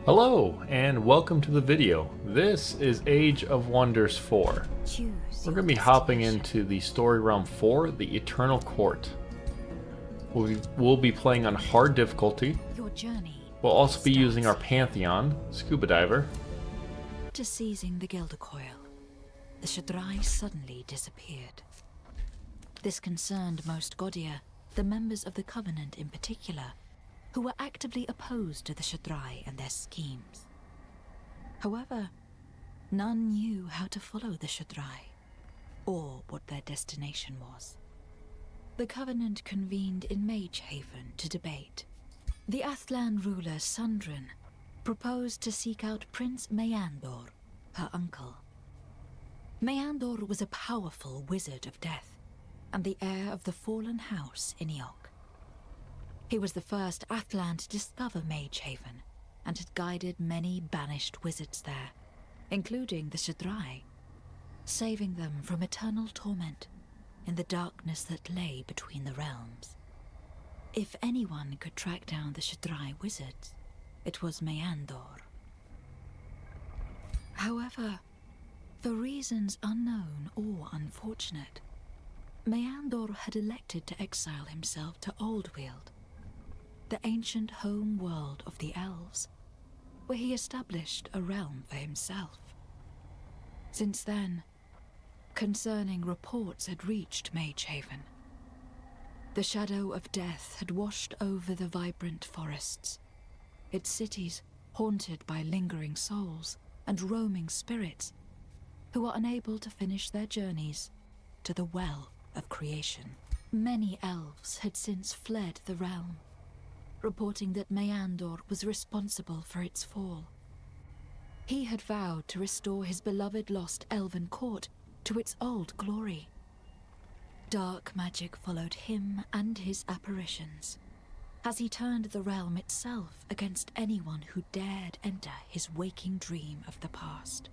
Hello, and welcome to the video. This is Age of Wonders 4. We're going to be hopping into the story realm 4, the Eternal Court. We'll be playing on hard difficulty. We'll also be using our Pantheon, Scuba Diver. After seizing the Gildercoil, the Shad'rai suddenly disappeared. This concerned most Godia, the members of the Covenant in particular, who were actively opposed to the Shad'rai and their schemes. However, none knew how to follow the Shad'rai, or what their destination was. The Covenant convened in Magehaven to debate. The Athlan ruler Sundrin proposed to seek out Prince Meandor, her uncle. Meandor was a powerful wizard of death, and the heir of the fallen house in Eok. He was the first Athlan to discover Magehaven, and had guided many banished wizards there, including the Shad'rai, saving them from eternal torment in the darkness that lay between the realms. If anyone could track down the Shad'rai wizards, it was Meandor. However, for reasons unknown or unfortunate, Meandor had elected to exile himself to Auldweald, the ancient home world of the elves, where he established a realm for himself. Since then, concerning reports had reached Magehaven. The shadow of death had washed over the vibrant forests, its cities haunted by lingering souls and roaming spirits who were unable to finish their journeys to the well of creation. Many elves had since fled the realm, reporting that Meandor was responsible for its fall. He had vowed to restore his beloved lost Elven Court to its old glory. Dark magic followed him and his apparitions, as he turned the realm itself against anyone who dared enter his waking dream of the past.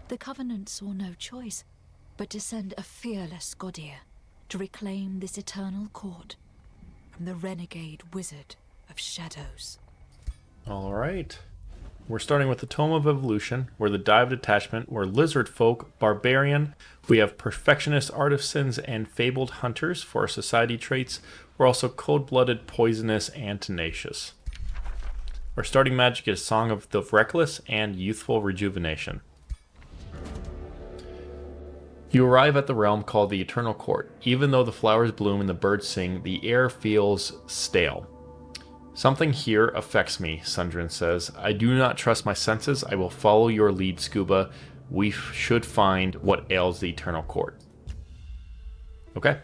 The Covenant saw no choice but to send a fearless Godia to reclaim this eternal court from the renegade wizard of shadows. Alright. We're starting with the Tome of Evolution. We're the Dive Detachment. We're Lizard Folk, Barbarian. We have Perfectionist Artisans and Fabled Hunters for our society traits. We're also Cold-Blooded, Poisonous, and Tenacious. Our starting magic is Song of the Reckless and Youthful Rejuvenation. You arrive at the realm called the Eternal Court. Even though the flowers bloom and the birds sing, the air feels stale. Something here affects me, Sundrin says. I do not trust my senses. I will follow your lead, Scuba. We should find what ails the Eternal Court. Okay.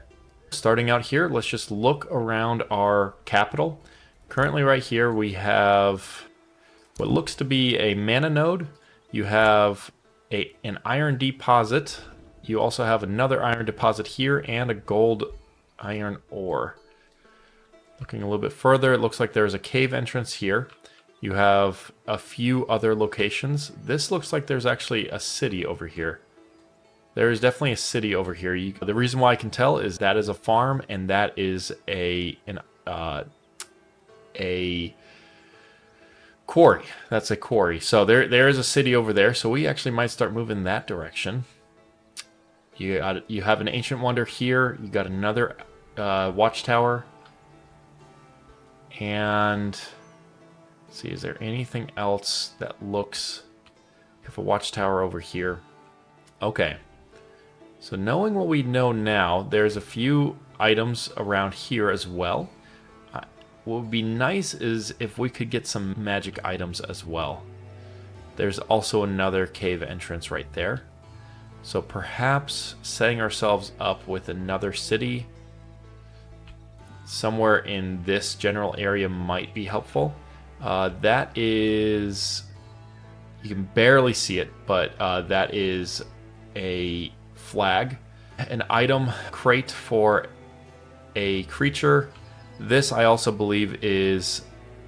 Starting out here, let's just look around our capital. Currently right here we have what looks to be a mana node. You have an iron deposit. You also have another iron deposit here and a gold iron ore. Looking a little bit further, it looks like there's a cave entrance here. You have a few other locations. This looks like there's actually a city over here. There is definitely a city over here. The reason why I can tell is that is a farm and that is a quarry. That's a quarry. So there is a city over there. So we actually might start moving that direction. You have an Ancient Wonder here. You got another watchtower. And let's see, is there anything else that looks... You have a watchtower over here. Okay. So knowing what we know now, there's a few items around here as well. What would be nice is if we could get some magic items as well. There's also another cave entrance right there. So perhaps setting ourselves up with another city somewhere in this general area might be helpful. That is... You can barely see it, but that is a flag. An item crate for a creature. This I also believe is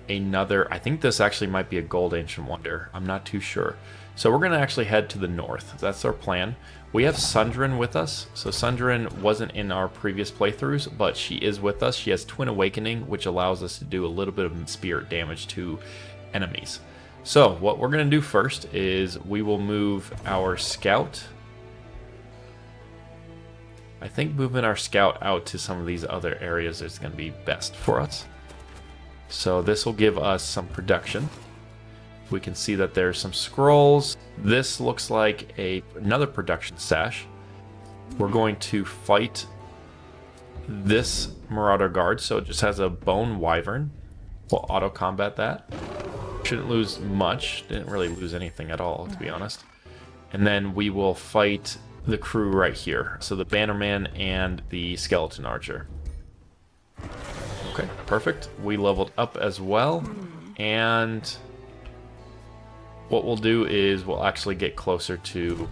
another... I think this actually might be a gold Ancient Wonder. I'm not too sure. So we're going to actually head to the north. That's our plan. We have Sundrin with us. So Sundrin wasn't in our previous playthroughs, but she is with us. She has Twin Awakening, which allows us to do a little bit of spirit damage to enemies. So what we're going to do first is we will move our scout. I think moving our scout out to some of these other areas is going to be best for us. So this will give us some production. We can see that there's some scrolls. This looks like another production stash. We're going to fight this Marauder Guard, so it just has a Bone Wyvern. We'll auto-combat that. Shouldn't lose much. Didn't really lose anything at all, to be honest. And then we will fight the crew right here. So the Bannerman and the Skeleton Archer. Okay, perfect. We leveled up as well. And what we'll do is we'll actually get closer to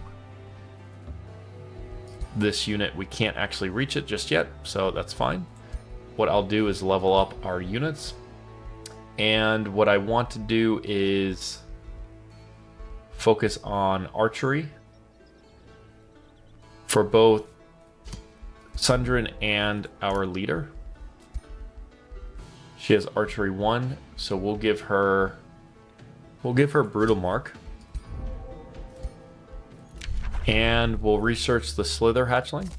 this unit. We can't actually reach it just yet, so that's fine. What I'll do is level up our units. And what I want to do is focus on archery for both Sundrin and our leader. She has archery 1, so we'll give her brutal mark. And we'll research the Slither hatchling.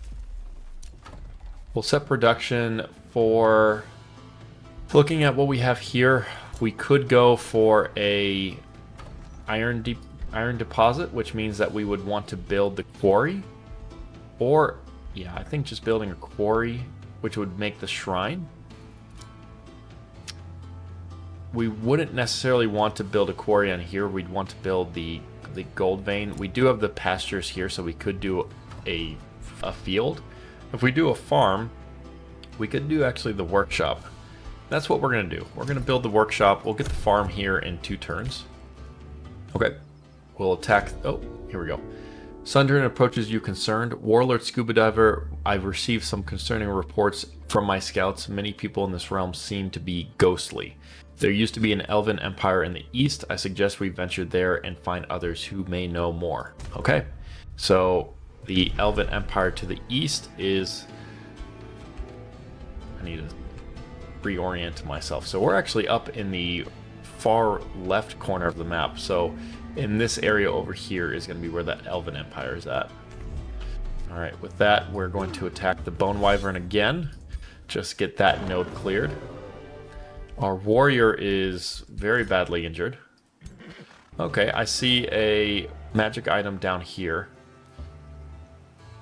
We'll set production for, looking at what we have here, we could go for a iron deposit, which means that we would want to build the quarry. Or, yeah, I think just building a quarry, which would make the shrine. We wouldn't necessarily want to build a quarry on here. We'd want to build the gold vein. We do have the pastures here, so we could do a field. If we do a farm, we could do actually the workshop. That's what we're going to do. We're going to build the workshop. We'll get the farm here in 2 turns. Okay. We'll attack. Oh, here we go. Sundrin approaches you concerned. Warlord Scuba Diver, I've received some concerning reports from my scouts. Many people in this realm seem to be ghostly. There used to be an Elven Empire in the east. I suggest we venture there and find others who may know more. Okay, so the Elven Empire to the east is... I need to reorient myself. So we're actually up in the far left corner of the map. So in this area over here is going to be where the Elven Empire is at. Alright, with that, we're going to attack the Bone Wyvern again. Just get that node cleared. Our warrior is very badly injured. Okay, I see a magic item down here.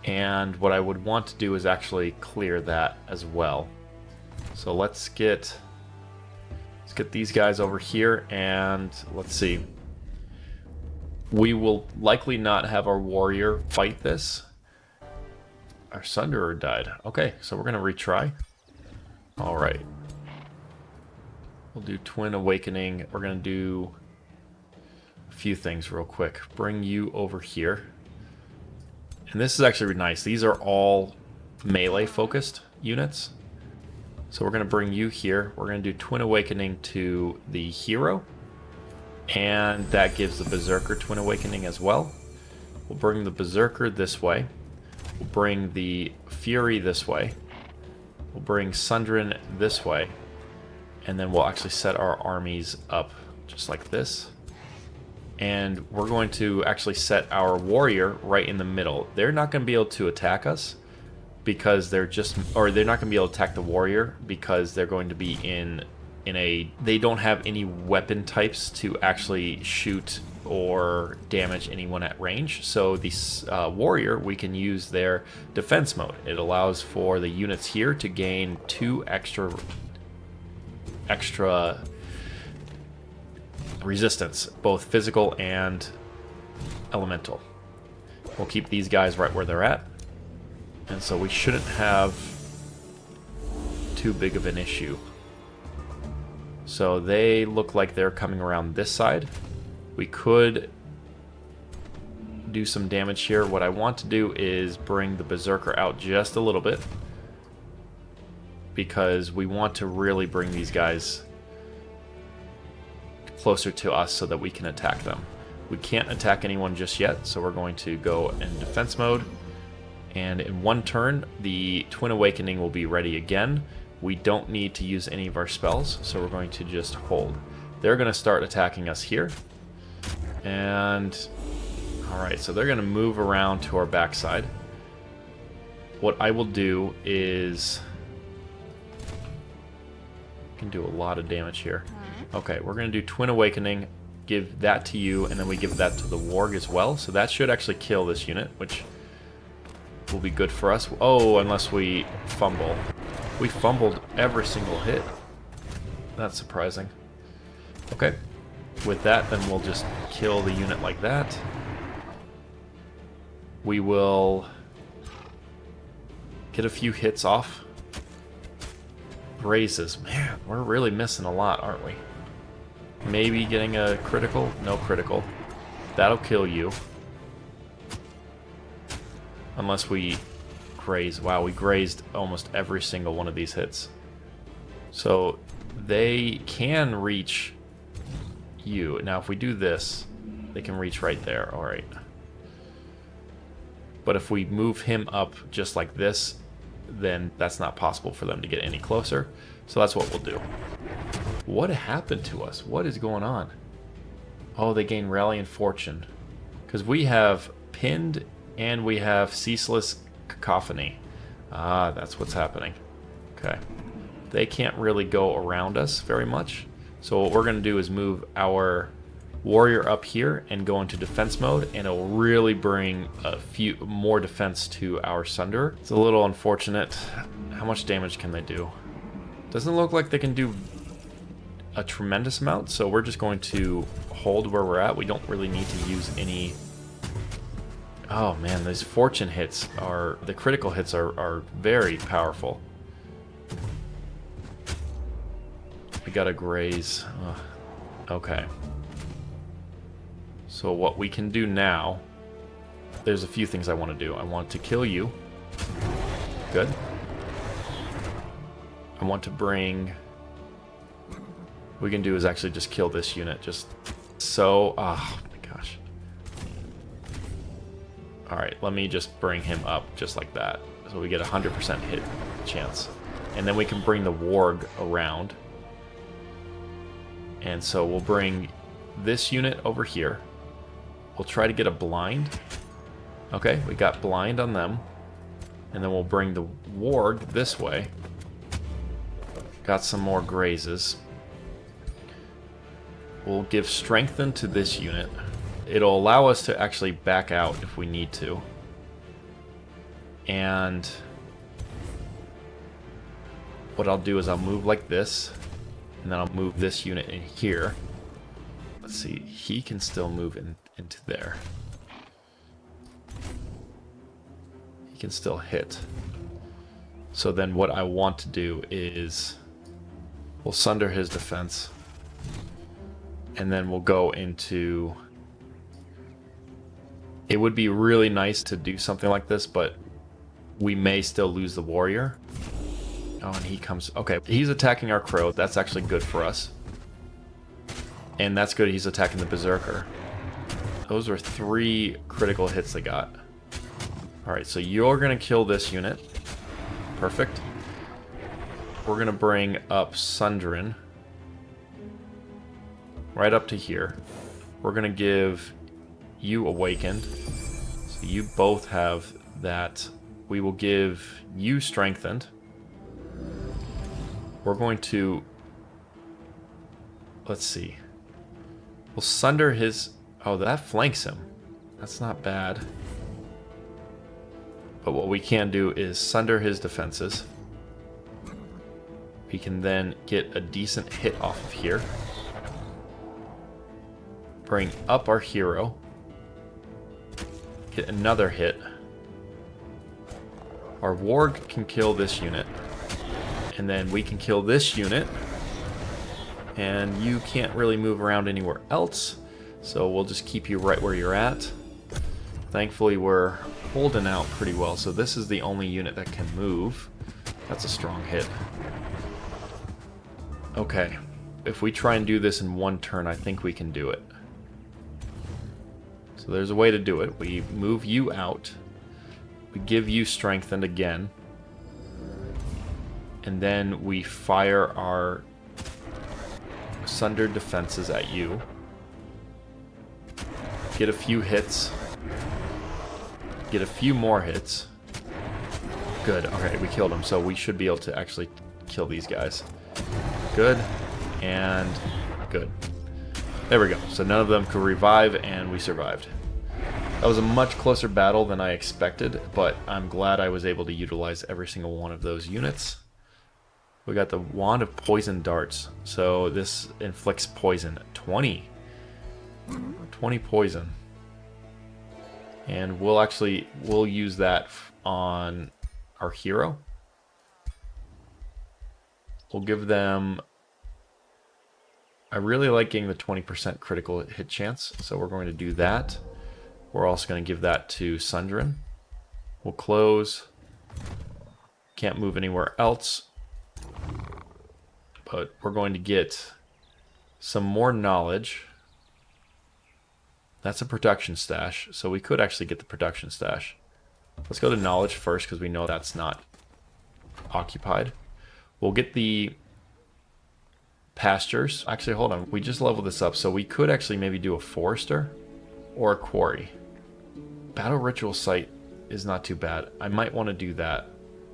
And what I would want to do is actually clear that as well. So let's get these guys over here, and let's see. We will likely not have our warrior fight this. Our Sunderer died. Okay, so we're going to retry. Alright. We'll do Twin Awakening. We're going to do a few things real quick. Bring you over here. And this is actually nice. These are all melee focused units. So we're going to bring you here. We're going to do Twin Awakening to the hero. And that gives the Berserker Twin Awakening as well. We'll bring the Berserker this way. We'll bring the Fury this way. We'll bring Sundrin this way. And then we'll actually set our armies up just like this. And we're going to actually set our warrior right in the middle. They're not going to be able to attack us because they're not going to be able to attack the warrior because they're going to be in a, they don't have any weapon types to actually shoot or damage anyone at range. So the warrior, we can use their defense mode. It allows for the units here to gain 2 extra resistance, both physical and elemental. We'll keep these guys right where they're at, and so we shouldn't have too big of an issue. So they look like they're coming around this side. We could do some damage here. What I want to do is bring the Berserker out just a little bit, because we want to really bring these guys closer to us so that we can attack them. We can't attack anyone just yet, so we're going to go in defense mode. And in 1 turn, the Twin Awakening will be ready again. We don't need to use any of our spells, so we're going to just hold. They're going to start attacking us here. And, alright, so they're going to move around to our backside. What I will do is... I can do a lot of damage here. Okay, we're going to do Twin Awakening, give that to you, and then we give that to the Warg as well. So that should actually kill this unit, which will be good for us. Oh, unless we fumble. We fumbled every single hit. That's surprising. Okay, with that, then we'll just kill the unit like that. We will get a few hits off. Raises. Man, we're really missing a lot, aren't we? Maybe getting a critical? No critical. That'll kill you. Unless we graze. Wow, we grazed almost every single one of these hits. So they can reach you. Now if we do this, they can reach right there. Alright. But if we move him up just like this, then that's not possible for them to get any closer. So that's what we'll do. What happened to us? What is going on? Oh, they gain Rally and Fortune. Because we have Pinned and we have Ceaseless Cacophony. Ah, that's what's happening. Okay. They can't really go around us very much. So what we're going to do is move our warrior up here and go into defense mode, and it'll really bring a few more defense to our Sunderer. It's a little unfortunate. How much damage can they do? Doesn't look like they can do a tremendous amount, so we're just going to hold where we're at. We don't really need to use any... Oh man, these fortune hits are... The critical hits are very powerful. We gotta graze. Ugh. Okay. So what we can do now... There's a few things I want to do. I want to kill you. Good. I want to bring... What we can do is actually just kill this unit. Just so... Oh my gosh. Alright, let me just bring him up just like that. So we get a 100% hit chance. And then we can bring the Warg around. And so we'll bring this unit over here. We'll try to get a blind. Okay, we got blind on them. And then we'll bring the Warg this way. Got some more grazes. We'll give strengthen to this unit. It'll allow us to actually back out if we need to. And what I'll do is I'll move like this. And then I'll move this unit in here. Let's see, he can still move into there. He can still hit. So then what I want to do is we'll sunder his defense. And then we'll go into... It would be really nice to do something like this, but we may still lose the warrior. Oh, and he comes... Okay, he's attacking our crow. That's actually good for us. And that's good, he's attacking the berserker. Those are 3 critical hits they got. Alright, so you're going to kill this unit. Perfect. We're going to bring up Sundrin. Right up to here. We're going to give you Awakened. So you both have that. We will give you Strengthened. We're going to... Let's see. We'll sunder his... Oh, that flanks him. That's not bad. But what we can do is sunder his defenses. We can then get a decent hit off of here. Bring up our hero. Get another hit. Our Warg can kill this unit. And then we can kill this unit. And you can't really move around anywhere else. So we'll just keep you right where you're at. Thankfully we're holding out pretty well. So this is the only unit that can move. That's a strong hit. Okay. If we try and do this in one turn, I think we can do it. So there's a way to do it. We move you out. We give you Strengthened again. And then we fire our Sundered Defenses at you. Get a few hits. Get a few more hits. Good. Okay, we killed him, so we should be able to actually kill these guys. Good. And good. There we go. So none of them could revive, and we survived. That was a much closer battle than I expected, but I'm glad I was able to utilize every single one of those units. We got the Wand of Poison Darts. So this inflicts poison. 20 poison. And we'll use that on our hero. We'll give them... I really like getting the 20% critical hit chance, so we're going to do that. We're also going to give that to Sundrin. We'll close. Can't move anywhere else. But we're going to get some more knowledge. That's a production stash, so we could actually get the production stash. Let's go to knowledge first, because we know that's not occupied. We'll get the pastures. Actually, hold on. We just leveled this up, so we could actually maybe do a forester or a quarry. Battle ritual site is not too bad. I might want to do that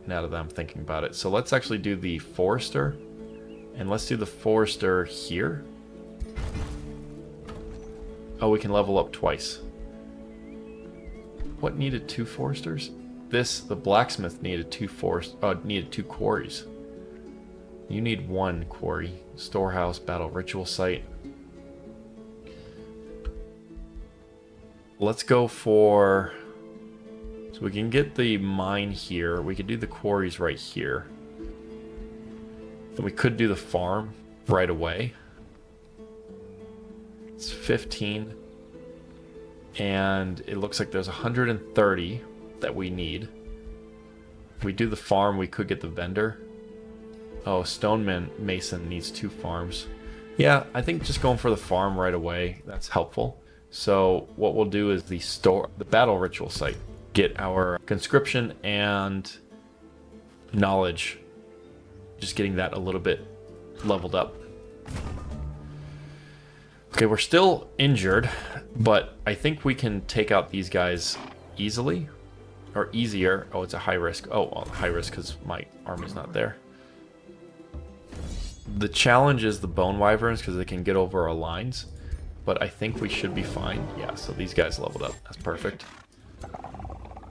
now that I'm thinking about it. So let's actually do the forester, and let's do the forester here. Oh, we can level up twice. What needed 2 foresters? The blacksmith needed 2 quarries. You need 1 quarry. Storehouse, battle ritual site. Let's go for... So we can get the mine here. We could do the quarries right here. And we could do the farm right away. It's 15. And it looks like there's 130 that we need. If we do the farm, we could get the vendor. Oh, Stoneman Mason needs 2 farms. Yeah, I think just going for the farm right away, that's helpful. So what we'll do is the battle ritual site. Get our conscription and knowledge. Just getting that a little bit leveled up. Okay, we're still injured, but I think we can take out these guys easily. Or easier. Oh, it's a high risk. Oh, well, high risk because my army's not there. The challenge is the bone wyverns because they can get over our lines, but I think we should be fine. Yeah, so these guys leveled up. That's perfect.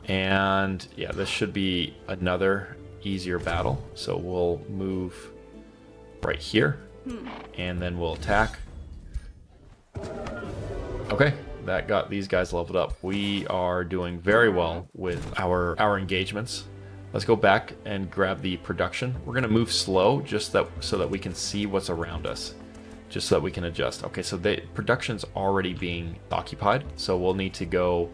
And yeah, this should be another easier battle. So we'll move right here, and then we'll attack. Okay, that got these guys leveled up. We are doing very well with our engagements. Let's go back and grab the production. We're going to move slow so that we can see what's around us, just so that we can adjust. Okay, so the production's already being occupied, so we'll need to go...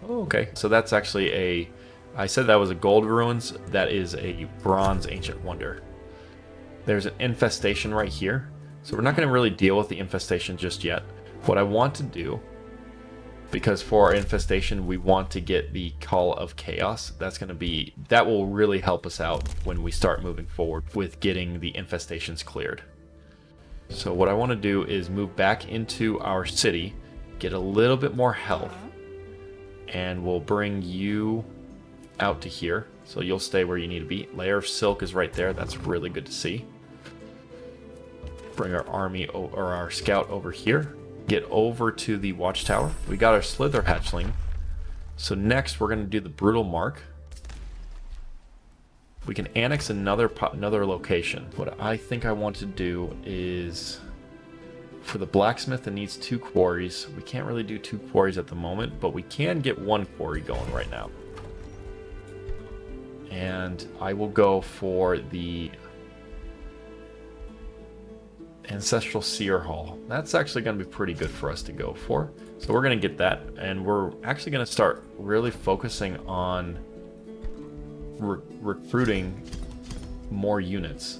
Oh, okay, so that's actually I said that was a gold ruins. That is a bronze ancient wonder. There's an infestation right here, so we're not going to really deal with the infestation just yet. What I want to do, because for our infestation we want to get the Call of Chaos, that will really help us out when we start moving forward with getting the infestations cleared. So what I want to do is move back into our city, get a little bit more health, and we'll bring you out to here, so you'll stay where you need to be. Layer of Silk is right there. That's really good to see. Bring our army or our scout over here. Get over to the watchtower. We got our Slither hatchling. So next we're going to do the Brutal Mark. We can annex another location. What I think I want to do is, for the blacksmith that needs 2 quarries, we can't really do 2 quarries at the moment, but we can get 1 quarry going right now. And I will go for the Ancestral Seer Hall. That's actually going to be pretty good for us to go for. So we're going to get that, and we're actually going to start really focusing on recruiting more units.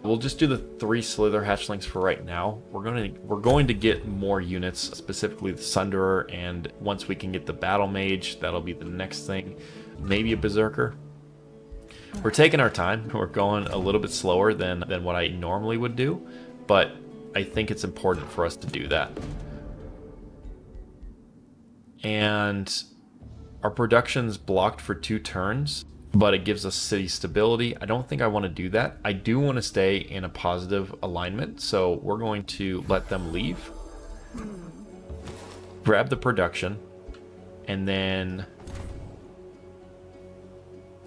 We'll just do the 3 Slither hatchlings for right now. We're going to get more units, specifically the Sunderer, and once we can get the Battle Mage, that'll be the next thing. Maybe a Berserker. We're taking our time. We're going a little bit slower than what I normally would do, but I think it's important for us to do that. And our production's blocked for 2 turns, but it gives us city stability. I don't think I want to do that. I do want to stay in a positive alignment, so we're going to let them leave. Grab the production, and then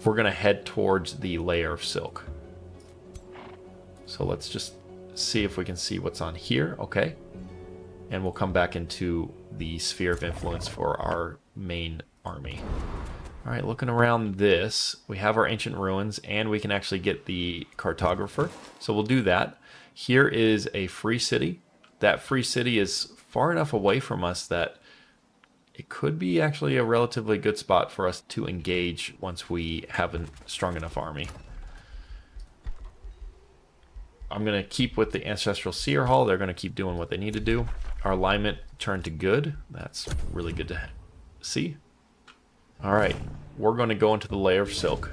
we're going to head towards the layer of silk. So let's just see if we can see what's on here. Okay. And we'll come back into the sphere of influence for our main army. All right, looking around this, we have our ancient ruins, and we can actually get the cartographer. So we'll do that. Here is a free city. That free city is far enough away from us that it could be actually a relatively good spot for us to engage once we have a strong enough army. I'm going to keep with the Ancestral Seer Hall. They're going to keep doing what they need to do. Our alignment turned to good. That's really good to see. All right, we're going to go into the layer of silk.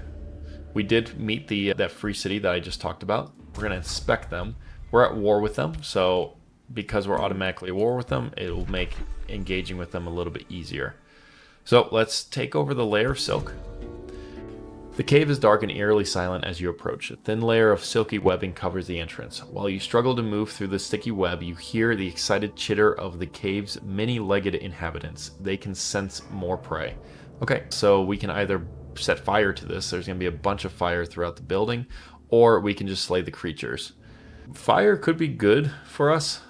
We did meet that free city that I just talked about. We're going to inspect them. We're at war with them, so because we're automatically at war with them, it will make engaging with them a little bit easier. So let's take over the layer of silk. The cave is dark and eerily silent as you approach. A thin layer of silky webbing covers the entrance. While you struggle to move through the sticky web, you hear the excited chitter of the cave's many-legged inhabitants. They can sense more prey. Okay, so we can either set fire to this. There's going to be a bunch of fire throughout the building, or we can just slay the creatures. Fire could be good for us,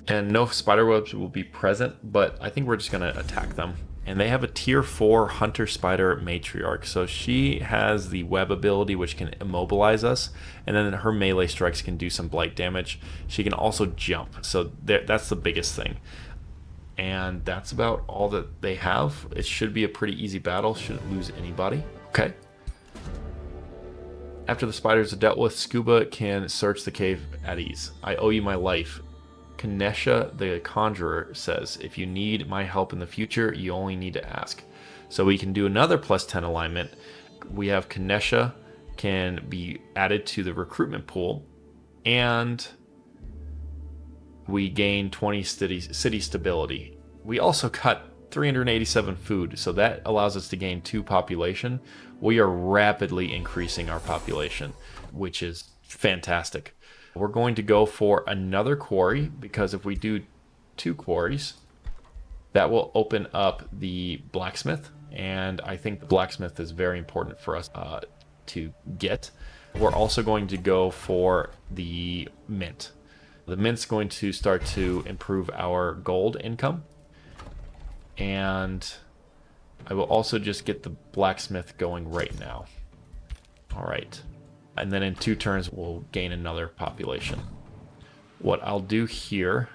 and no spiderwebs will be present, but I think we're just going to attack them. And they have a tier 4 Hunter Spider Matriarch. So she has the web ability, which can immobilize us. And then her melee strikes can do some blight damage. She can also jump. So that's the biggest thing. And that's about all that they have. It should be a pretty easy battle. Shouldn't lose anybody. Okay. After the spiders are dealt with, Scuba can search the cave at ease. I owe you my life. Kanesha the Conjurer says, if you need my help in the future, you only need to ask. So we can do another +10 alignment. We have Kanesha can be added to the recruitment pool, and we gain 20 city stability. We also got 387 food, so that allows us to gain 2 population. We are rapidly increasing our population, which is fantastic. We're going to go for another quarry, because if we do 2 quarries, that will open up the blacksmith, and I think the blacksmith is very important for us to get. We're also going to go for the mint. The mint's going to start to improve our gold income, and I will also just get the blacksmith going right now. All right. And then in 2 turns, we'll gain another population. What I'll do here,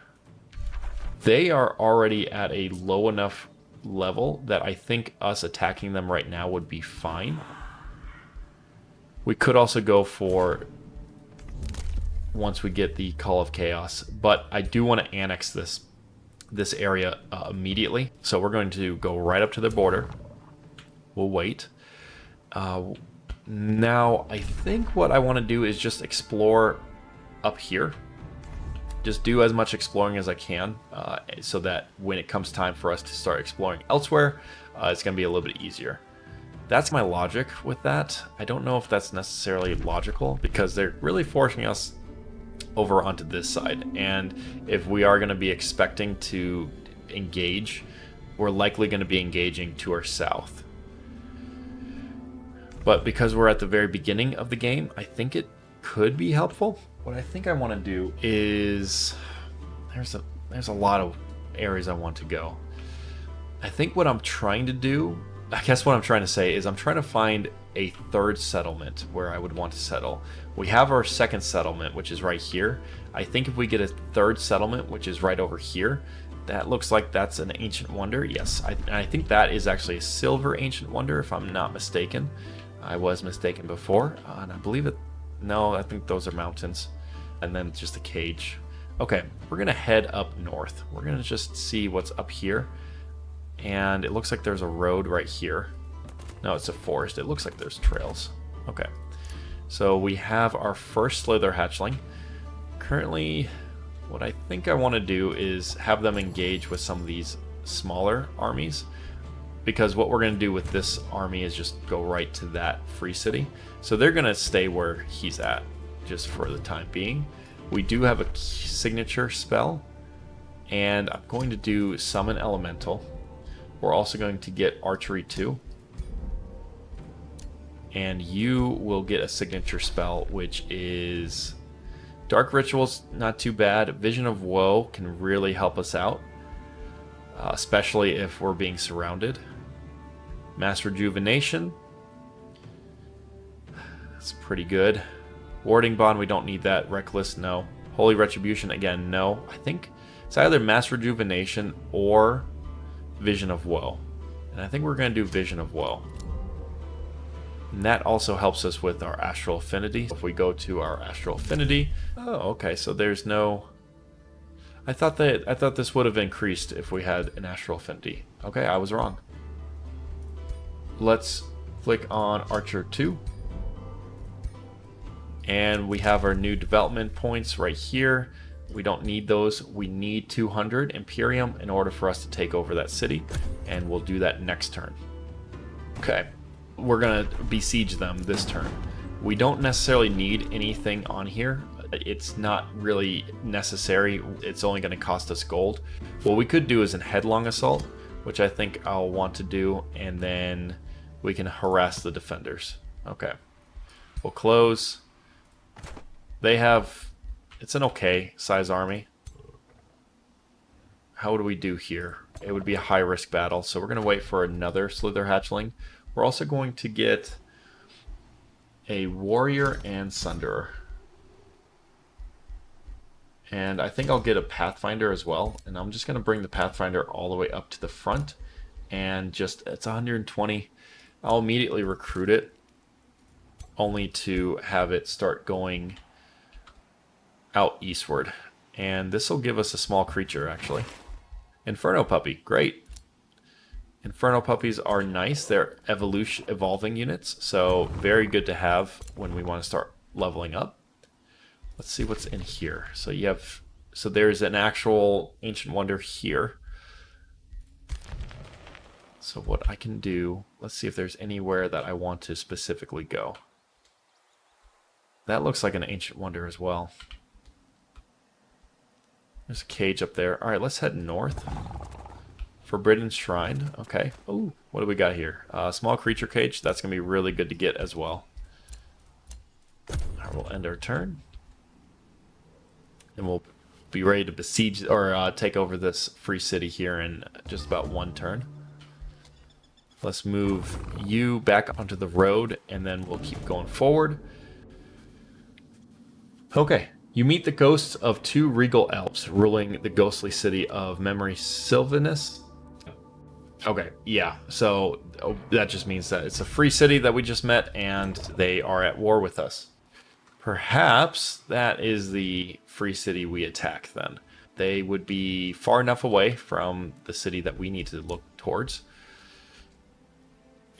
they are already at a low enough level that I think us attacking them right now would be fine. We could also go for once we get the Call of Chaos, but I do want to annex this area immediately. So we're going to go right up to the border. We'll wait. Now, I think what I want to do is just explore up here. Just do as much exploring as I can, so that when it comes time for us to start exploring elsewhere, it's going to be a little bit easier. That's my logic with that. I don't know if that's necessarily logical, because they're really forcing us over onto this side. And if we are going to be expecting to engage, we're likely going to be engaging to our south. But because we're at the very beginning of the game, I think it could be helpful. What I think I want to do is, there's a lot of areas I want to go. I think what I'm trying to do, I guess what I'm trying to say is I'm trying to find a 3rd settlement where I would want to settle. We have our 2nd settlement, which is right here. I think if we get a 3rd settlement, which is right over here, that looks like that's an ancient wonder. Yes, I think that is actually a silver ancient wonder, if I'm not mistaken. I was mistaken before, and I believe it. No, I think those are mountains, and then just a cage. Okay, we're gonna head up north. We're gonna just see what's up here, and it looks like there's a road right here. No, it's a forest. It looks like there's trails. Okay, so we have our first slither hatchling. Currently, what I think I want to do is have them engage with some of these smaller armies, because what we're going to do with this army is just go right to that free city. So they're going to stay where he's at just for the time being. We do have a signature spell, and I'm going to do Summon Elemental. We're also going to get Archery 2. And you will get a signature spell, which is Dark Rituals, not too bad. Vision of Woe can really help us out, especially if we're being surrounded. Mass Rejuvenation, that's pretty good. Warding Bond, we don't need that. Reckless, no. Holy Retribution, again, no. I think it's either Mass Rejuvenation or Vision of Woe. And I think we're going to do Vision of Woe. And that also helps us with our Astral Affinity. If we go to our Astral Affinity, oh, okay, so there's no... I thought this would have increased if we had an Astral Affinity. Okay, I was wrong. Let's click on Archer 2. And we have our new development points right here. We don't need those. We need 200 Imperium in order for us to take over that city. And we'll do that next turn. Okay. We're going to besiege them this turn. We don't necessarily need anything on here. It's not really necessary. It's only going to cost us gold. What we could do is an headlong assault, which I think I'll want to do, and then we can harass the defenders. Okay. We'll close. They have... It's an okay size army. How do we do here? It would be a high risk battle, so we're going to wait for another Slither Hatchling. We're also going to get a Warrior and Sunderer. And I think I'll get a Pathfinder as well. And I'm just going to bring the Pathfinder all the way up to the front. And just, it's 120. I'll immediately recruit it, only to have it start going out eastward. And this will give us a small creature, actually. Inferno Puppy, great. Inferno Puppies are nice. They're evolving units, so very good to have when we want to start leveling up. Let's see what's in here. So there's an actual Ancient Wonder here. So what I can do, let's see if there's anywhere that I want to specifically go. That looks like an Ancient Wonder as well. There's a cage up there. All right, let's head north. Forbidden Shrine. Okay. Ooh, what do we got here? Small creature cage. That's going to be really good to get as well. We'll end our turn. And we'll be ready to besiege or take over this free city here in just about one turn. Let's move you back onto the road, and then we'll keep going forward. Okay. You meet the ghosts of 2 regal elves ruling the ghostly city of Memory Sylvanus. Okay, yeah, so that just means that it's a free city that we just met, and they are at war with us. Perhaps that is the free city we attack then. They would be far enough away from the city that we need to look towards.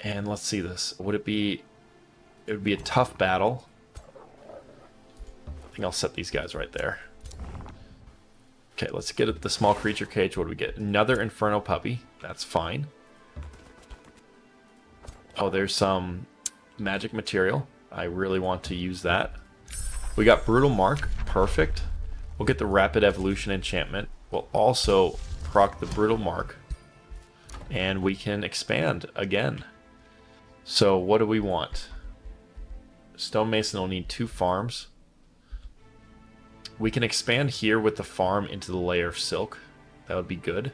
And let's see this. It would be a tough battle. I think I'll set these guys right there. Okay, let's get at the small creature cage. What do we get? Another Inferno Puppy. That's fine. Oh, there's some magic material. I really want to use that. We got Brutal Mark. Perfect. We'll get the Rapid Evolution enchantment. We'll also proc the Brutal Mark. And we can expand again. So what do we want? Stonemason will need 2 farms. We can expand here with the farm into the layer of silk. That would be good.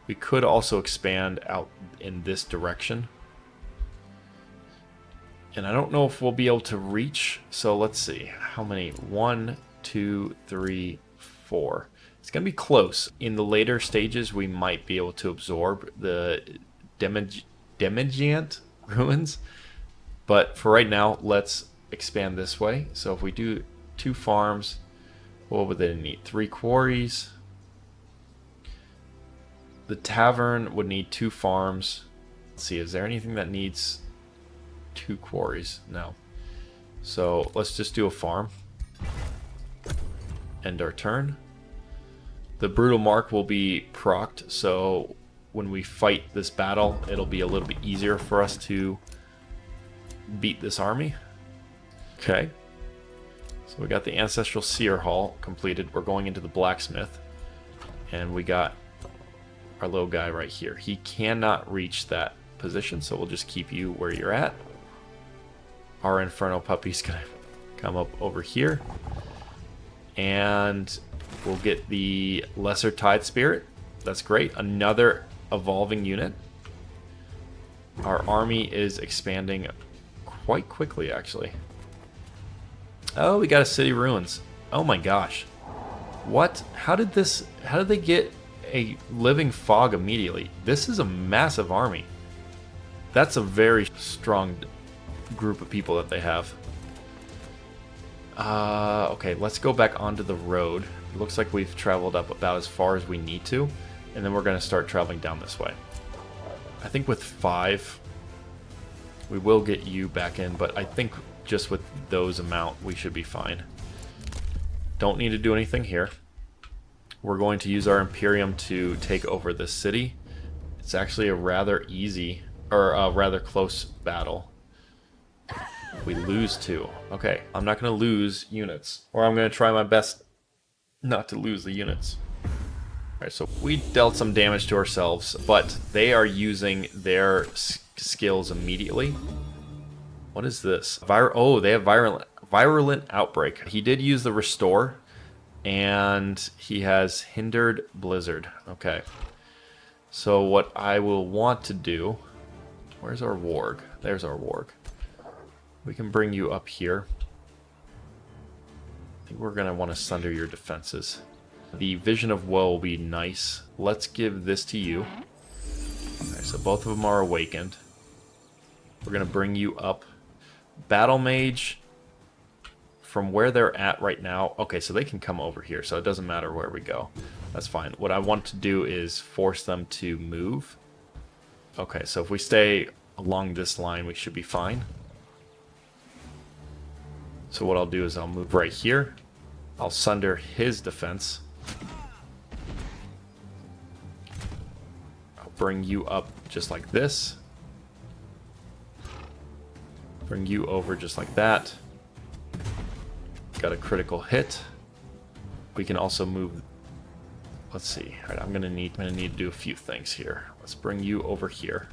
We could also expand out in this direction. And I don't know if we'll be able to reach. So let's see. How many? 1, 2, 3, 4. It's going to be close. In the later stages, we might be able to absorb the Demigiant ruins. But for right now, let's expand this way. So if we do 2 farms, what would they need? 3 quarries. The tavern would need 2 farms. Let's see, is there anything that needs 2 quarries? No. So let's just do a farm. end our turn. The Brutal Mark will be procced, so when we fight this battle, it'll be a little bit easier for us to beat this army. Okay. So we got the Ancestral Seer Hall completed. We're going into the Blacksmith. And we got our little guy right here. He cannot reach that position, so we'll just keep you where you're at. Our Inferno Puppy's going to come up over here. And we'll get the Lesser Tide Spirit. That's great. Another evolving unit. Our army is expanding quite quickly, actually. Oh, we got a City Ruins. Oh my gosh. What? How did they get a Living Fog immediately? This is a massive army. That's a very strong group of people that they have. Okay, let's go back onto the road. It looks like we've traveled up about as far as we need to, and then we're going to start traveling down this way. I think with 5, we will get you back in, but I think just with those amount, we should be fine. Don't need to do anything here. We're going to use our Imperium to take over this city. It's actually a rather easy, or a rather close battle. We lose 2. Okay, I'm not going to lose units, or I'm going to try my best not to lose the units. Alright, so we dealt some damage to ourselves, but they are using their skills immediately. What is this? Oh, they have Virulent Outbreak. He did use the Restore, and he has Hindered Blizzard. Okay. So what I will want to do... Where's our Warg? There's our Warg. We can bring you up here. I think we're going to want to sunder your defenses. The Vision of Woe will be nice. Let's give this to you. Okay, so both of them are awakened. We're going to bring you up. Battle Mage, from where they're at right now, okay, so they can come over here, so it doesn't matter where we go. That's fine. What I want to do is force them to move. Okay, so if we stay along this line, we should be fine. So what I'll do is I'll move right here. I'll sunder his defense. I'll bring you up just like this. Bring you over just like that. Got a critical hit. We can also move. Let's see. All right, I'm gonna need to do a few things here. Let's bring you over here,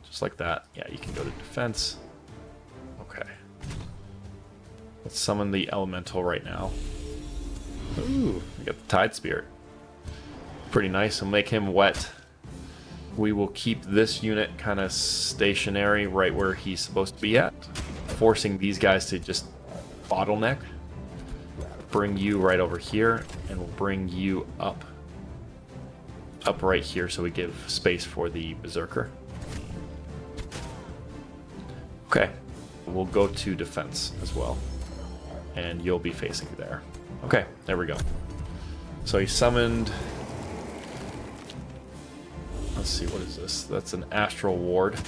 just like that. Yeah, you can go to defense. Okay. Let's summon the elemental right now. Ooh, we got the Tide Spirit. Pretty nice. We'll make him wet. We will keep this unit kind of stationary right where he's supposed to be at, forcing these guys to just bottleneck. Bring you right over here, and we'll bring you up right here so we give space for the Berserker. Okay, we'll go to defense as well, and you'll be facing there. Okay, there we go. So he summoned... Let's see, what is this? That's an Astral Ward.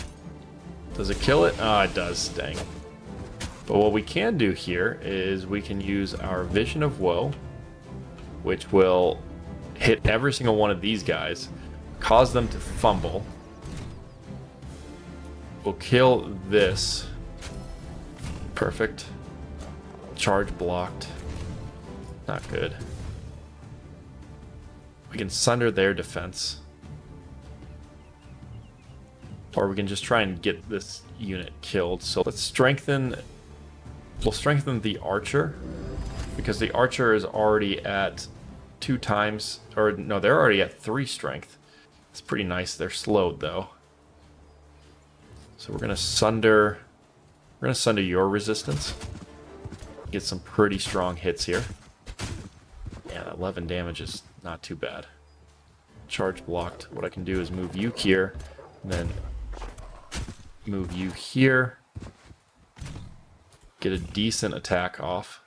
Does it kill it? Ah, it does, dang. But what we can do here is we can use our Vision of Woe, which will hit every single one of these guys, cause them to fumble. We'll kill this. Perfect. Charge blocked. Not good. We can sunder their defense. Or we can just try and get this unit killed. So let's strengthen... We'll strengthen the Archer, because the Archer is already at 2 times... Or no, they're already at 3 strength. It's pretty nice. They're slowed, though. So we're going to sunder... We're going to sunder your resistance. Get some pretty strong hits here. Yeah, 11 damage is not too bad. Charge blocked. What I can do is move you here, and then move you here, get a decent attack off,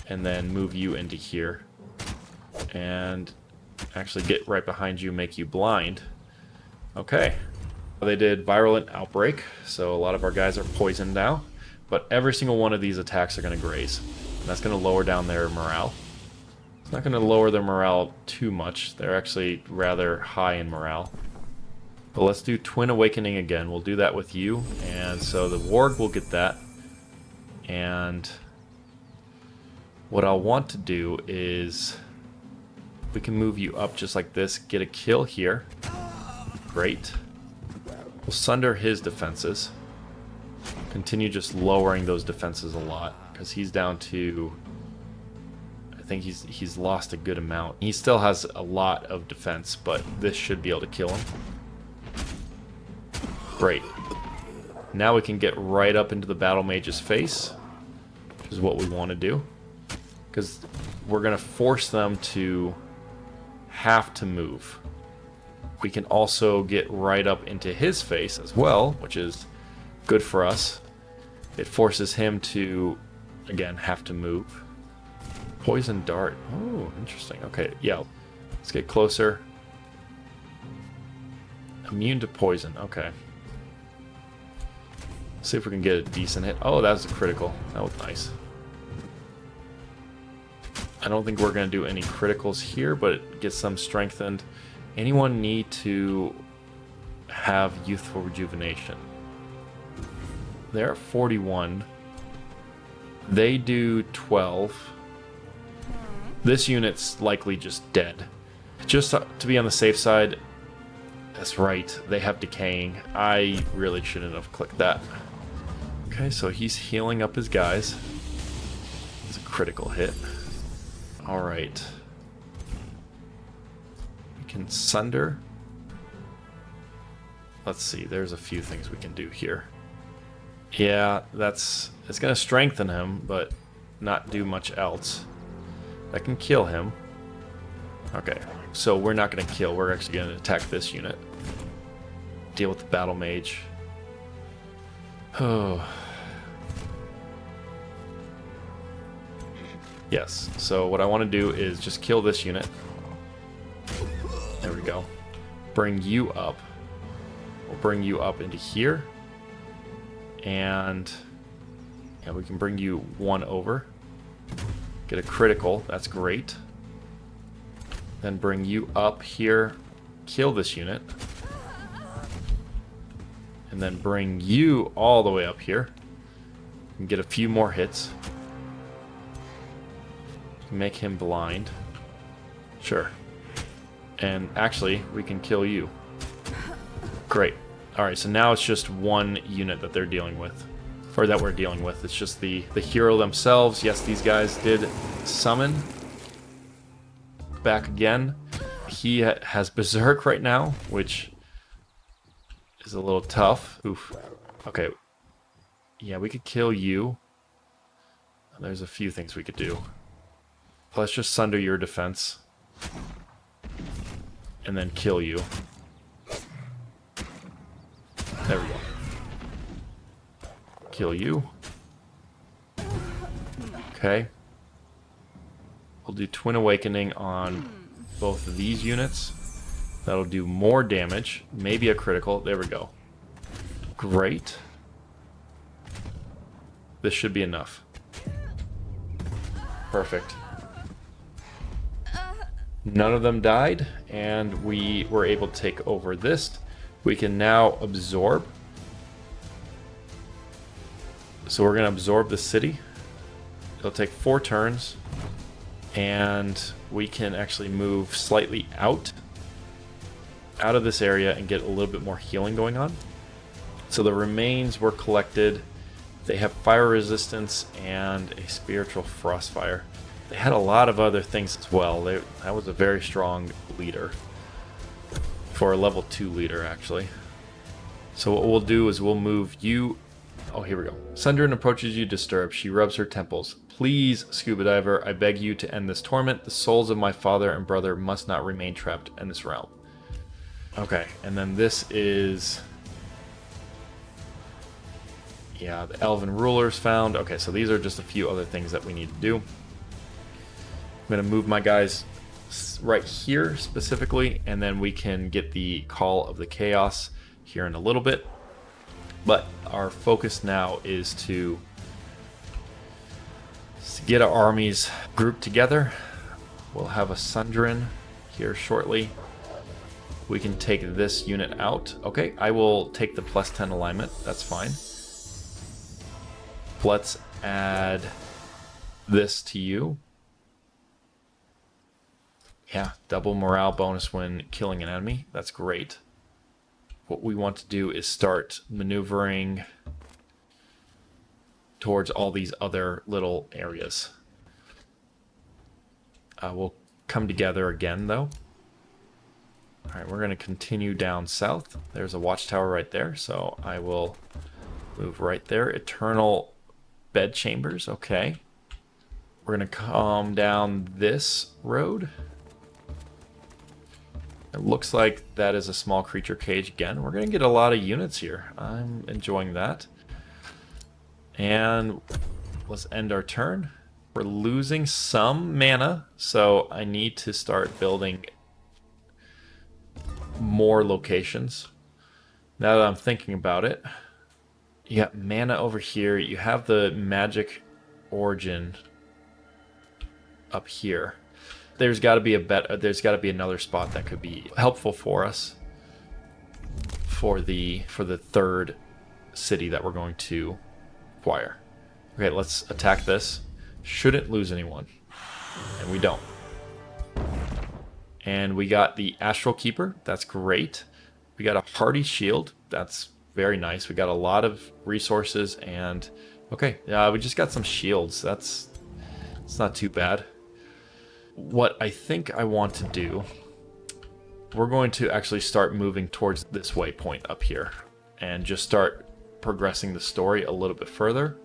and then move you into here, and actually get right behind you, make you blind. Okay, they did Virulent Outbreak, so a lot of our guys are poisoned now, but every single one of these attacks are going to graze, and that's going to lower down their morale. Not going to lower their morale too much. They're actually rather high in morale. But let's do Twin Awakening again. We'll do that with you. And so the Warg will get that. And what I'll want to do is we can move you up just like this. Get a kill here. Great. We'll sunder his defenses. Continue just lowering those defenses a lot. Because he's down to... I think he's lost a good amount. He still has a lot of defense, but this should be able to kill him. Great. Now we can get right up into the Battle Mage's face, which is what we want to do. Because we're going to force them to have to move. We can also get right up into his face as well, which is good for us. It forces him to, again, have to move. Poison dart. Oh, interesting. Okay, yeah. Let's get closer. Immune to poison. Okay. See if we can get a decent hit. Oh, that was a critical. That was nice. I don't think we're going to do any criticals here, but it gets them strengthened. Anyone need to have youthful rejuvenation? They're at 41. They do 12. This unit's likely just dead. Just to be on the safe side, that's right, they have decaying. I really shouldn't have clicked that. Okay, so he's healing up his guys. It's a critical hit. Alright. We can sunder. Let's see, there's a few things we can do here. Yeah, it's going to strengthen him, but not do much else. That can kill him. Okay, so we're not going to kill. We're actually going to attack this unit. Deal with the Battle Mage. Oh. Yes, so what I want to do is just kill this unit. There we go. Bring you up. We'll bring you up into here. And yeah, we can bring you one over. Get a critical, that's great. Then bring you up here, kill this unit. And then bring you all the way up here. And get a few more hits. Make him blind. Sure. And actually, we can kill you. Great. Alright, so now it's just one unit that they're dealing with. Or that we're dealing with. It's just the hero themselves. Yes, these guys did summon. Back again. He has Berserk right now, which is a little tough. Oof. Okay. Yeah, we could kill you. There's a few things we could do. Let's just sunder your defense. And then kill you. There we go. Kill you. Okay. We'll do Twin Awakening on both of these units. That'll do more damage. Maybe a critical. There we go. Great. This should be enough. Perfect. None of them died, and we were able to take over this. We can now absorb. So we're going to absorb the city. It'll take 4 turns. And we can actually move slightly out of this area and get a little bit more healing going on. So the remains were collected. They have fire resistance and a spiritual frostfire. They had a lot of other things as well. That was a very strong leader. For a level 2 leader, actually. So what we'll do is we'll move you... Oh, here we go. Sundrin approaches you disturbed. She rubs her temples. Please, Scuba Diver, I beg you to end this torment. The souls of my father and brother must not remain trapped in this realm. Okay, and then this is... Yeah, the Elven rulers found. Okay, so these are just a few other things that we need to do. I'm going to move my guys right here specifically, and then we can get the Call of the Chaos here in a little bit. But our focus now is to get our armies grouped together We'll have a Sundrin here shortly. We can take this unit out. Okay, I will take the +10 alignment. That's fine. Let's add this to you. Yeah, double morale bonus when killing an enemy. That's great. What we want to do is start maneuvering towards all these other little areas. We'll come together again, though. All right, we're going to continue down south. There's a watchtower right there, so I will move right there. Eternal bed chambers, okay. We're going to come down this road. It looks like that is a small creature cage again. We're going to get a lot of units here. I'm enjoying that. And let's end our turn. We're losing some mana, so I need to start building more locations. Now that I'm thinking about it, you got mana over here. You have the magic origin up here. There's got to be there's got to be another spot that could be helpful for us for the third city that we're going to acquire. Okay, let's attack this. Shouldn't lose anyone, and we don't. And we got the Astral Keeper. That's great. We got a Hardy Shield. That's very nice. We got a lot of resources, and okay, we just got some shields. It's not too bad. What I think I want to do, we're going to actually start moving towards this waypoint up here and just start progressing the story a little bit further.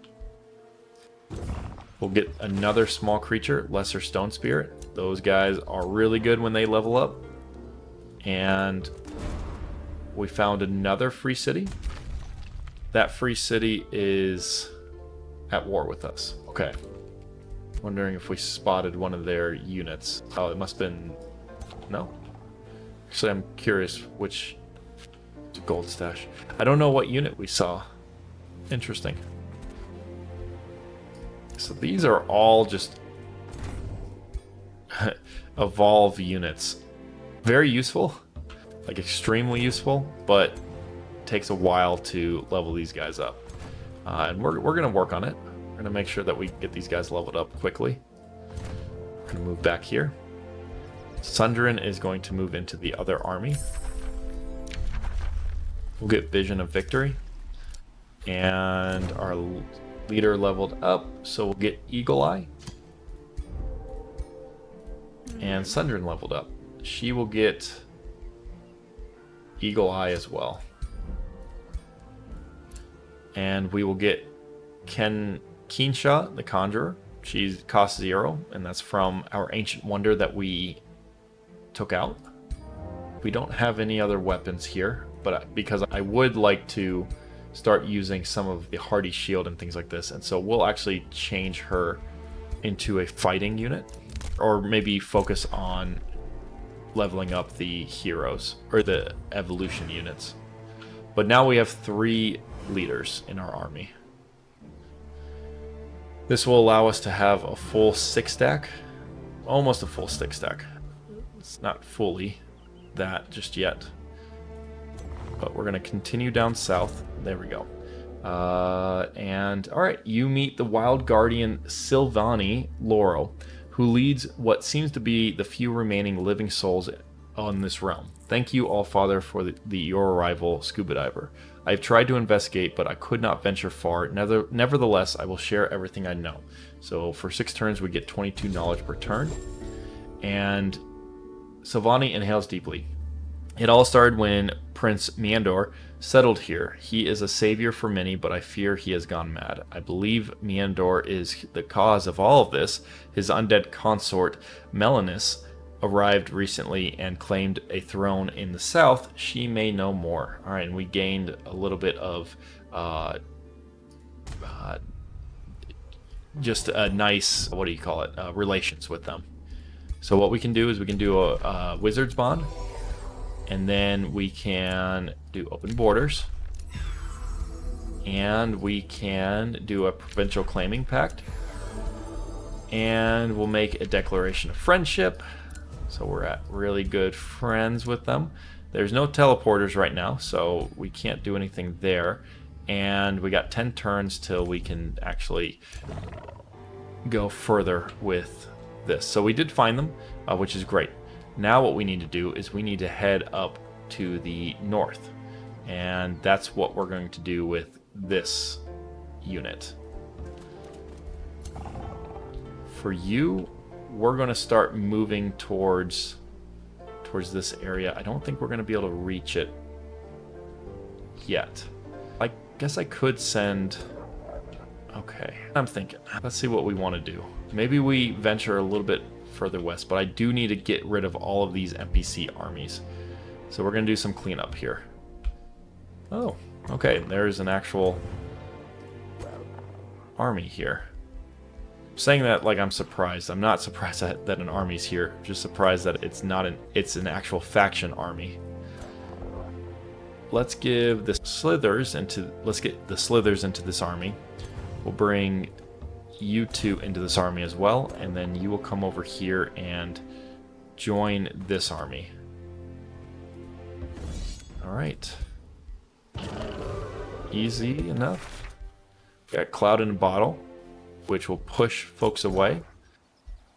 We'll get another small creature, Lesser Stone Spirit. Those guys are really good when they level up. And we found another free city. That free city is at war with us. Okay. Wondering if we spotted one of their units. Oh, it must have been... No. Actually, I'm curious which... Gold stash. I don't know what unit we saw. Interesting. So these are all just evolve units. Very useful. Like extremely useful, but takes a while to level these guys up. And we're going to work on it. We're going to make sure that we get these guys leveled up quickly. We're going to move back here. Sundrin is going to move into the other army. We'll get Vision of Victory. And our leader leveled up, so we'll get Eagle Eye. And Sundrin leveled up. She will get Eagle Eye as well. And we will get Keenshaw, the Conjurer. She's cost 0, and that's from our Ancient Wonder that we took out. We don't have any other weapons here, but because I would like to start using some of the Hardy Shield and things like this, and so we'll actually change her into a fighting unit, or maybe focus on leveling up the heroes or the evolution units. But now we have 3 leaders in our army. This will allow us to have a full 6 stack, almost a full 6 stack. It's not fully that just yet, but we're going to continue down south. There we go. And all right, you meet the wild guardian Silvani Laurel, who leads what seems to be the few remaining living souls on this realm. Thank you, Allfather, for your arrival, Scuba Diver. I've tried to investigate, but I could not venture far. Nevertheless, I will share everything I know. So for 6 turns, we get 22 knowledge per turn. And Silvani inhales deeply. It all started when Prince Meandor settled here. He is a savior for many, but I fear he has gone mad. I believe Meandor is the cause of all of this. His undead consort, Melanus, arrived recently and claimed a throne in the south. She may know more. All right, and we gained a little bit of just a nice, what do you call it, relations with them. So what we can do is we can do a Wizard's Bond, and then we can do Open Borders, and we can do a Provincial Claiming Pact, And we'll make a declaration of friendship. So we're at really good friends with them. There's no teleporters right now, so we can't do anything there. And we got 10 turns till we can actually go further with this. So we did find them, which is great. Now what we need to do is we need to head up to the north. And that's what we're going to do with this unit. For you, we're going to start moving towards this area. I don't think we're going to be able to reach it yet. I guess I could send... Okay, I'm thinking. Let's see what we want to do. Maybe we venture a little bit further west, but I do need to get rid of all of these NPC armies. So we're going to do some cleanup here. Oh, okay, there's an actual army here. Saying that like I'm surprised. I'm not surprised that an army's here. I'm just surprised that it's an actual faction army. Let's get the Slithers into this army. We'll bring you two into this army as well, and then you will come over here and join this army. All right. Easy enough. Got Cloud in a Bottle, which will push folks away.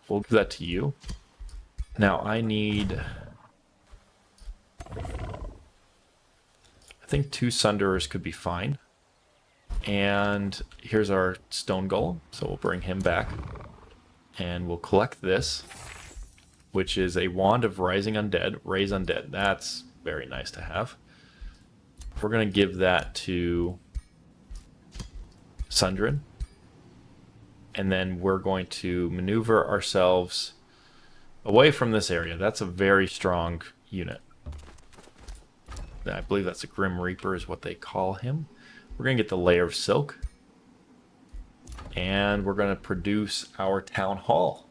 We'll give that to you. Now I need... I think 2 Sunderers could be fine. And here's our Stone Golem, so we'll bring him back. And we'll collect this, which is a Wand of Rising Undead. Raise Undead. That's very nice to have. We're going to give that to Sundrin. And then we're going to maneuver ourselves away from this area. That's a very strong unit. I believe that's a Grim Reaper is what they call him. We're going to get the Layer of Silk. And we're going to produce our Town Hall.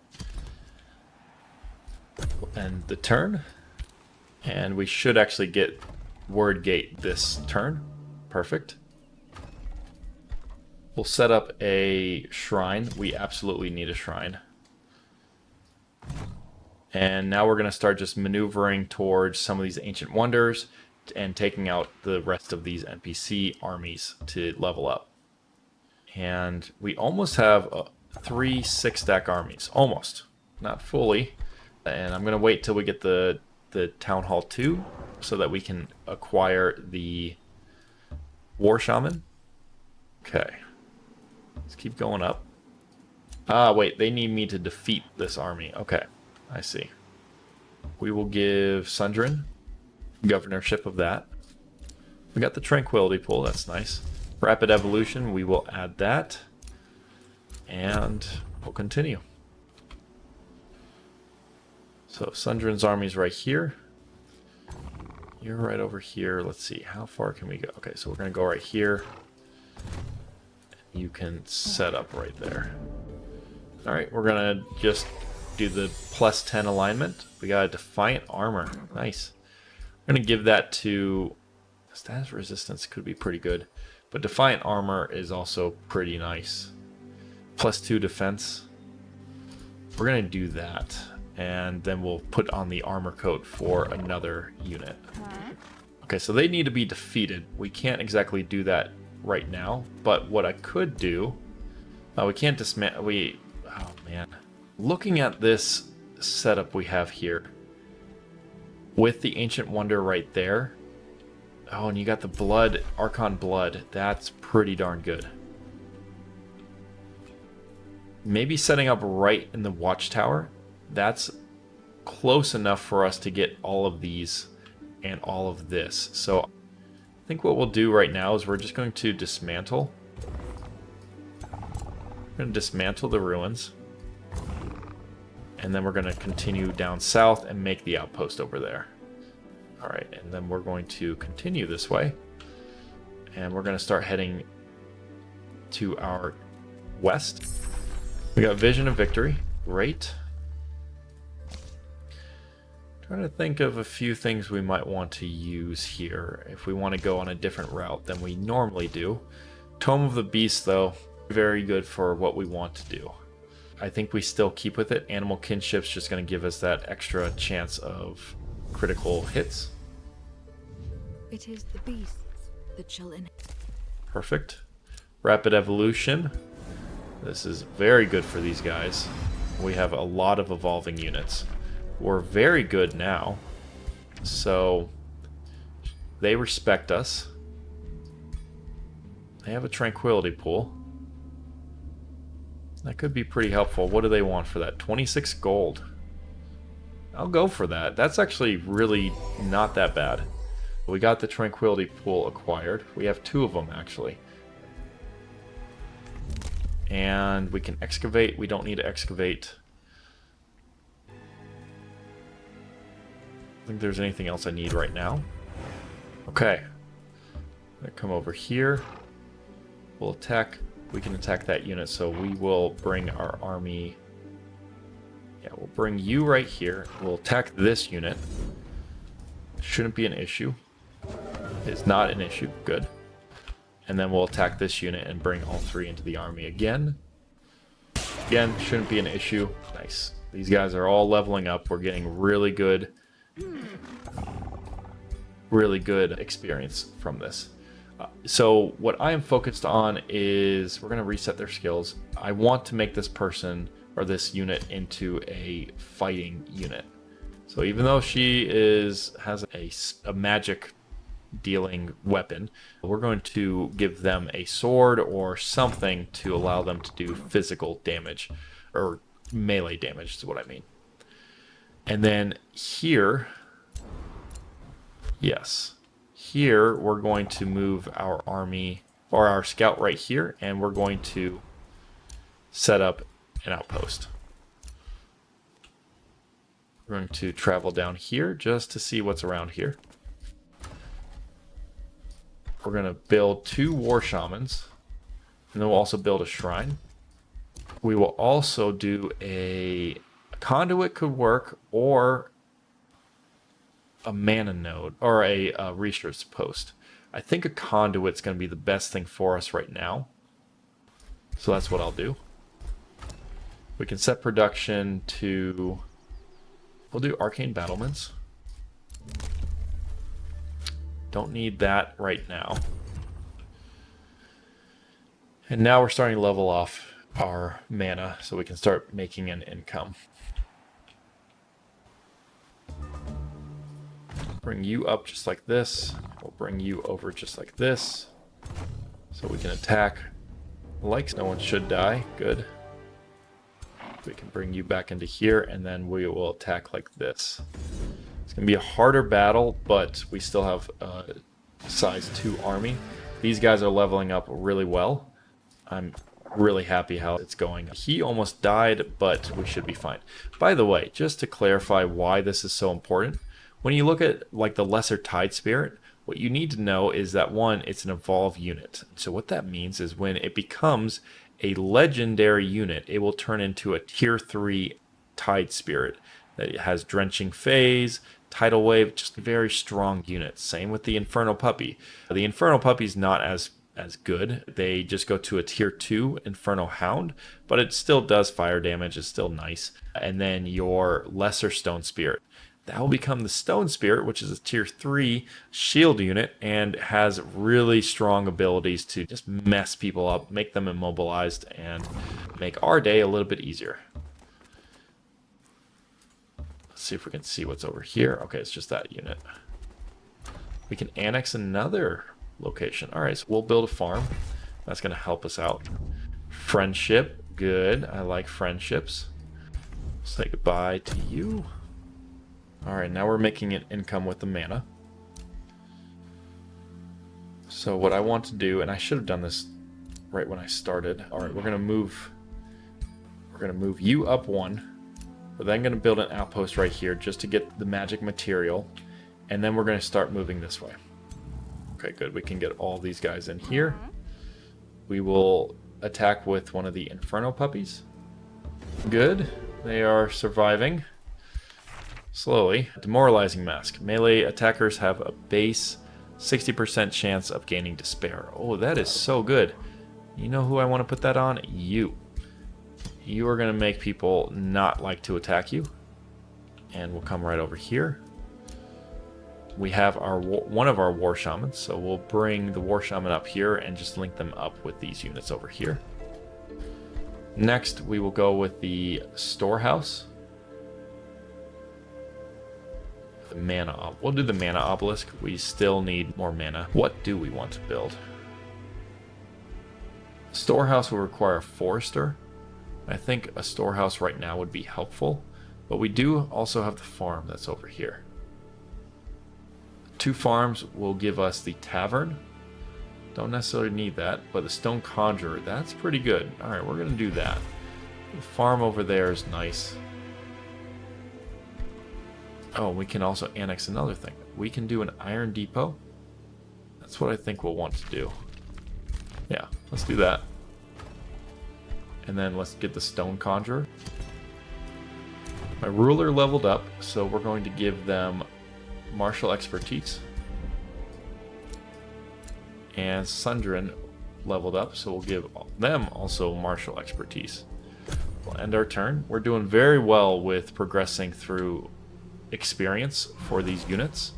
And the turn. And we should actually get Word Gate this turn. Perfect. We'll set up a shrine. We absolutely need a shrine. And now we're going to start just maneuvering towards some of these ancient wonders and taking out the rest of these NPC armies to level up. And we almost have 3 6-stack armies. Almost. Not fully. And I'm going to wait till we get the Town Hall 2 so that we can acquire the War Shaman. Okay. Let's keep going up. Ah, wait. They need me to defeat this army. Okay. I see. We will give Sundrin governorship of that. We got the Tranquility Pool. That's nice. Rapid Evolution. We will add that. And we'll continue. So Sundrin's army's right here. You're right over here. Let's see. How far can we go? Okay, so we're going to go right here. You can set up right there. All right, we're going to just do the +10 alignment. We got a Defiant Armor. Nice. I'm going to give that to... Status Resistance could be pretty good. But Defiant Armor is also pretty nice. +2 defense. We're going to do that. And then we'll put on the armor coat for another unit. Okay, so they need to be defeated. We can't exactly do that right now. But what I could do... we can't dismantle... Oh, man. Looking at this setup we have here, with the Ancient Wonder right there, oh, and you got the blood, Archon Blood, that's pretty darn good. Maybe setting up right in the Watchtower, that's close enough for us to get all of these and all of this. So I think what we'll do right now is we're just going to dismantle. We're going to dismantle the ruins. And then we're going to continue down south and make the outpost over there. All right, and then we're going to continue this way. And we're going to start heading to our west. We got Vision of Victory. Great. Trying to think of a few things we might want to use here if we want to go on a different route than we normally do. Tome of the Beast, though, very good for what we want to do. I think we still keep with it. Animal kinship's just going to give us that extra chance of critical hits. It is the beasts that shall inherit. Perfect. Rapid evolution. This is very good for these guys. We have a lot of evolving units. We're very good now. So they respect us. They have a tranquility pool. That could be pretty helpful. What do they want for that? 26 gold. I'll go for that. That's actually really not that bad. We got the tranquility pool acquired. We have 2 of them actually. And we can excavate. We don't need to excavate. I think there's anything else I need right now. Okay. I'm gonna come over here. We'll attack. We can attack that unit, so we will bring our army. Yeah, we'll bring you right here. We'll attack this unit. Shouldn't be an issue. It's not an issue. Good. And then we'll attack this unit and bring all 3 into the army again. Again, shouldn't be an issue. Nice. These guys are all leveling up. We're getting really good experience from this. So what I am focused on is we're going to reset their skills. I want to make this person or this unit into a fighting unit. So even though she has a magic dealing weapon, we're going to give them a sword or something to allow them to do physical damage, or melee damage is what I mean. And then here, yes, here we're going to move our army or our scout right here, and we're going to set up an outpost. We're going to travel down here just to see what's around here. We're going to build 2 war shamans, and then we'll also build a shrine. We will also do a conduit could work, or a mana node, or a research post. I think a conduit's going to be the best thing for us right now. So that's what I'll do. We can set production to... We'll do arcane battlements. Don't need that right now. And now we're starting to level off our mana so we can start making an income. Bring you up just like this. We'll bring you over just like this. So we can attack like no one should die. Good. We can bring you back into here, and then we will attack like this. It's going to be a harder battle, but we still have a size 2 army. These guys are leveling up really well. I'm really happy how it's going. He almost died, but we should be fine. By the way, just to clarify why this is so important, when you look at like the Lesser Tide Spirit, what you need to know is that 1, it's an evolved unit. So what that means is when it becomes a legendary unit, it will turn into a tier 3 Tide Spirit that has Drenching Phase, Tidal Wave, just a very strong unit. Same with the Infernal Puppy. The Infernal Puppy is not as good. They just go to a tier 2 Infernal Hound, but it still does fire damage. It's still nice. And then your Lesser Stone Spirit. That will become the Stone Spirit, which is a tier 3 shield unit and has really strong abilities to just mess people up, make them immobilized, and make our day a little bit easier. Let's see if we can see what's over here. Okay, it's just that unit. We can annex another location. All right, so we'll build a farm. That's going to help us out. Friendship, good. I like friendships. Say goodbye to you. All right, now we're making an income with the mana. So what I want to do, and I should have done this right when I started. All right, we're gonna move you up 1. We're then gonna build an outpost right here just to get the magic material, and then we're gonna start moving this way. Okay, good. We can get all these guys in here. We will attack with one of the Inferno Puppies. Good. They are surviving. Slowly. Demoralizing Mask. Melee attackers have a base 60% chance of gaining despair. Oh, that is so good. You know who I want to put that on? You. you are going to make people not like to attack you. And we'll come right over here. We have our one of our war shamans, so we'll bring the war shaman up here and just link them up with these units over here. Next, we will go with the storehouse. The mana. We'll do the mana obelisk. We still need more mana. What do we want to build? Storehouse will require a forester. I think a storehouse right now would be helpful, but we do also have the farm that's over here. 2 farms will give us the tavern. Don't necessarily need that, but the stone conjurer, that's pretty good. All right, we're going to do that. The farm over there is nice. Oh, we can also annex another thing. We can do an iron depot. That's what I think we'll want to do. Yeah, let's do that. And then let's get the stone conjurer. My ruler leveled up, so we're going to give them martial expertise. And Sundrin leveled up, so we'll give them also martial expertise. We'll end our turn. We're doing very well with progressing through experience for these units.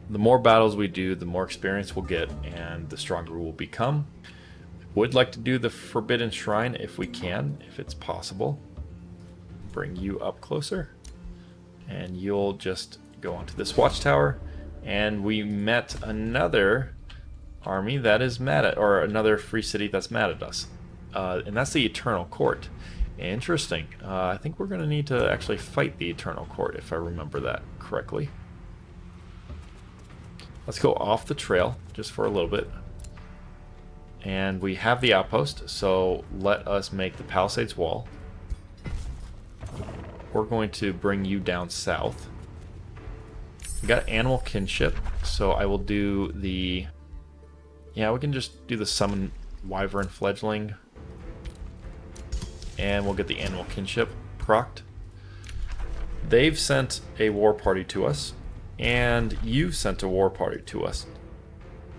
The more battles we do, the more experience we'll get, and the stronger we'll become. Would like to do the Forbidden Shrine if we can, if it's possible. Bring you up closer, and you'll just go onto this watchtower. And we met another army that is mad at, or another free city that's mad at us, and that's the Eternal Court. Interesting. I think we're going to need to actually fight the Eternal Court, if I remember that correctly. Let's go off the trail just for a little bit. And we have the outpost, so let us make the Palisades Wall. We're going to bring you down south. We got animal kinship, so I will do the... Yeah, we can just do the summon wyvern fledgling. And we'll get the animal kinship procced. They've sent a war party to us, and you sent a war party to us.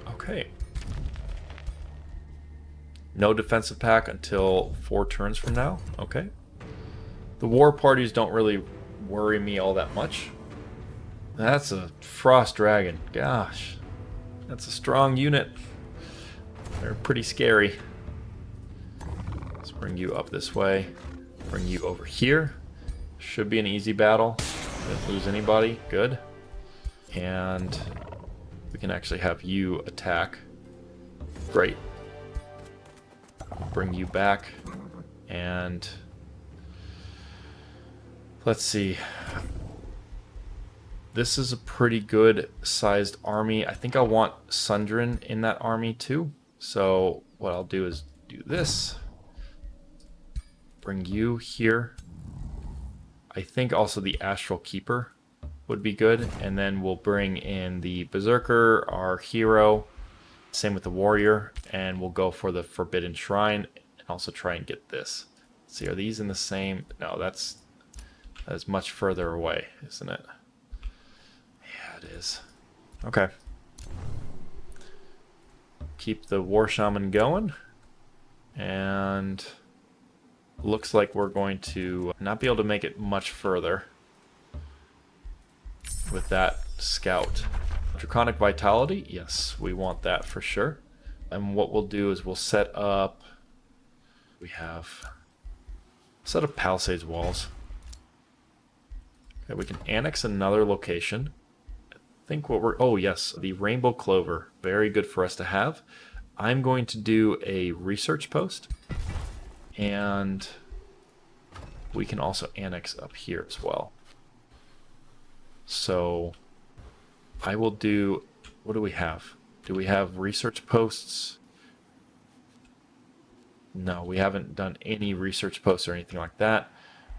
Okay. No defensive pack until 4 turns from now. Okay. The war parties don't really worry me all that much. That's a frost dragon. Gosh. That's a strong unit. They're pretty scary. Let's bring you up this way. Bring you over here. Should be an easy battle. Didn't lose anybody. Good. And we can actually have you attack. Great. Bring you back. And let's see. This is a pretty good sized army. I think I want Sundrin in that army too. So what I'll do is do this. Bring you here. I think also the Astral Keeper would be good. And then we'll bring in the Berserker, our hero. Same with the Warrior. And we'll go for the Forbidden Shrine. And also try and get this. Let's see, are these in the same? No, that's much further away, isn't it? Yeah, it is. Okay. Keep the War Shaman going. And looks like we're going to not be able to make it much further with that scout. Draconic Vitality, yes, we want that for sure. And what we'll do is we'll set up, we have set up Palisades walls. Okay, we can annex another location. I think what we're, oh yes, the Rainbow Clover, very good for us to have. I'm going to do a research post. And we can also annex up here as well. So I will do, what do we have? Do we have research posts? No, we haven't done any research posts or anything like that.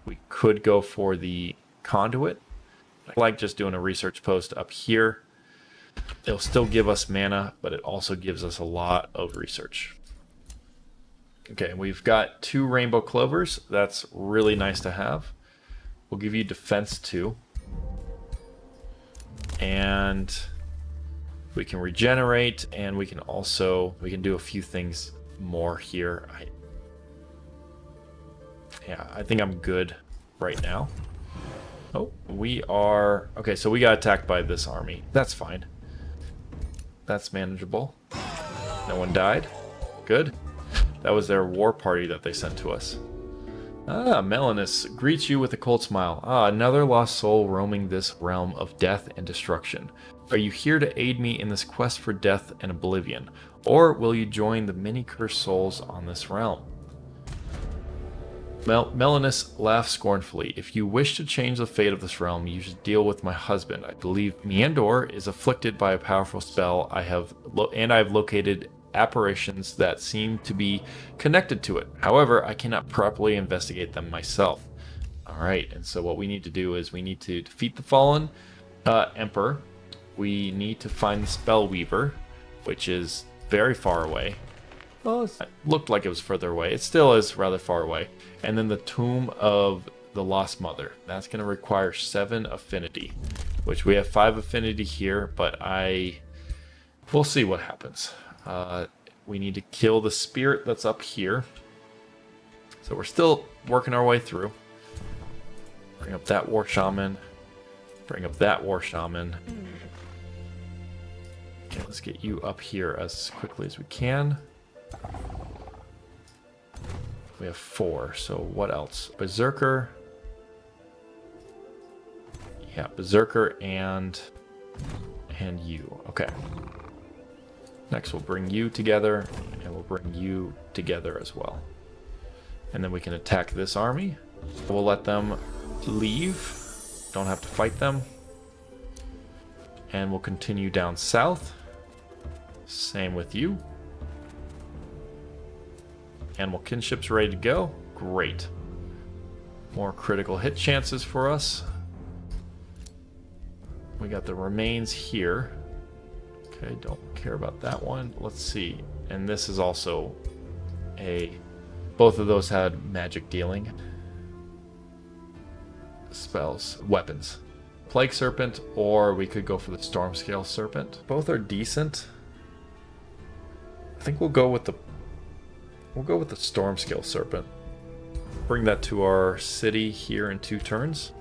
We could go for the conduit. I like just doing a research post up here. It'll still give us mana, but it also gives us a lot of research. Okay, we've got 2 Rainbow Clovers. That's really nice to have. We'll give you defense 2. And we can regenerate, and we can also, we can do a few things more here. Yeah, I think I'm good right now. Oh, we are... Okay, so we got attacked by this army. That's fine. That's manageable. No one died. Good. That was their war party that they sent to us. Ah, Melanus greets you with a cold smile. Ah, another lost soul roaming this realm of death and destruction. Are you here to aid me in this quest for death and oblivion? Or will you join the many cursed souls on this realm? Melanus laughed scornfully. If you wish to change the fate of this realm, you should deal with my husband. I believe Meandor is afflicted by a powerful spell. I have located apparitions that seem to be connected to it. However, I cannot properly investigate them myself. Alright, and so what we need to do is we need to defeat the fallen Emperor. We need to find the Spellweaver, which is very far away. Well, it looked like it was further away. It still is rather far away. And then the Tomb of the Lost Mother. That's going to require 7 affinity, which we have 5 affinity here, but we'll see what happens. We need to kill the spirit that's up here. So we're still working our way through. Bring up that War Shaman. Bring up that War Shaman. Okay, let's get you up here as quickly as we can. We have 4, so what else? Berserker. Yeah, Berserker and you. Okay. Next we'll bring you together, and we'll bring you together as well. And then we can attack this army. We'll let them leave. Don't have to fight them. And we'll continue down south. Same with you. Animal kinship's ready to go. Great. More critical hit chances for us. We got the remains here. Okay, don't care about that one. Let's see. And this is also both of those had magic dealing. Spells. Weapons. Plague Serpent, or we could go for the Stormscale Serpent. Both are decent. I think we'll go with the Stormscale Serpent. Bring that to our city here in 2 turns.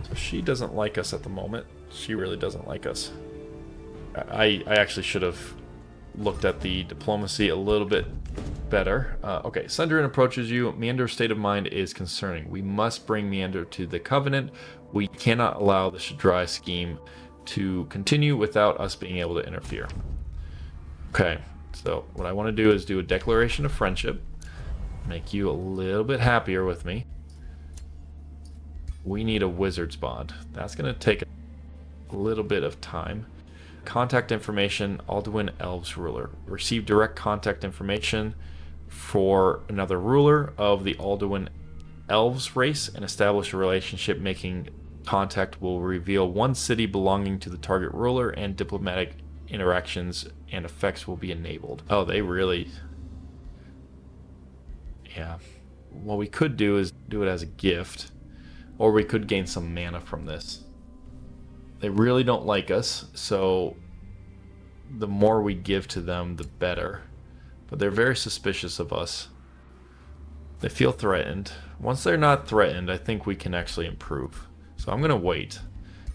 So she doesn't like us at the moment. She really doesn't like us. I actually should have looked at the diplomacy a little bit better. Okay, Sundrin approaches you. Meandor's state of mind is concerning. We must bring Meandor to the Covenant. We cannot allow the Shad'rai scheme to continue without us being able to interfere. Okay. So what I want to do is do a declaration of friendship, make you a little bit happier with me. We need a wizard's bond. That's going to take a little bit of time. Contact information, Alduin Elves ruler. Receive direct contact information for another ruler of the Alduin Elves race and establish a relationship. Making contact will reveal one city belonging to the target ruler, and diplomatic interactions and effects will be enabled. Oh, they really... Yeah. What we could do is do it as a gift, or we could gain some mana from this. They really don't like us, so the more we give to them, the better. But they're very suspicious of us. They feel threatened. Once they're not threatened, I think we can actually improve. So I'm going to wait.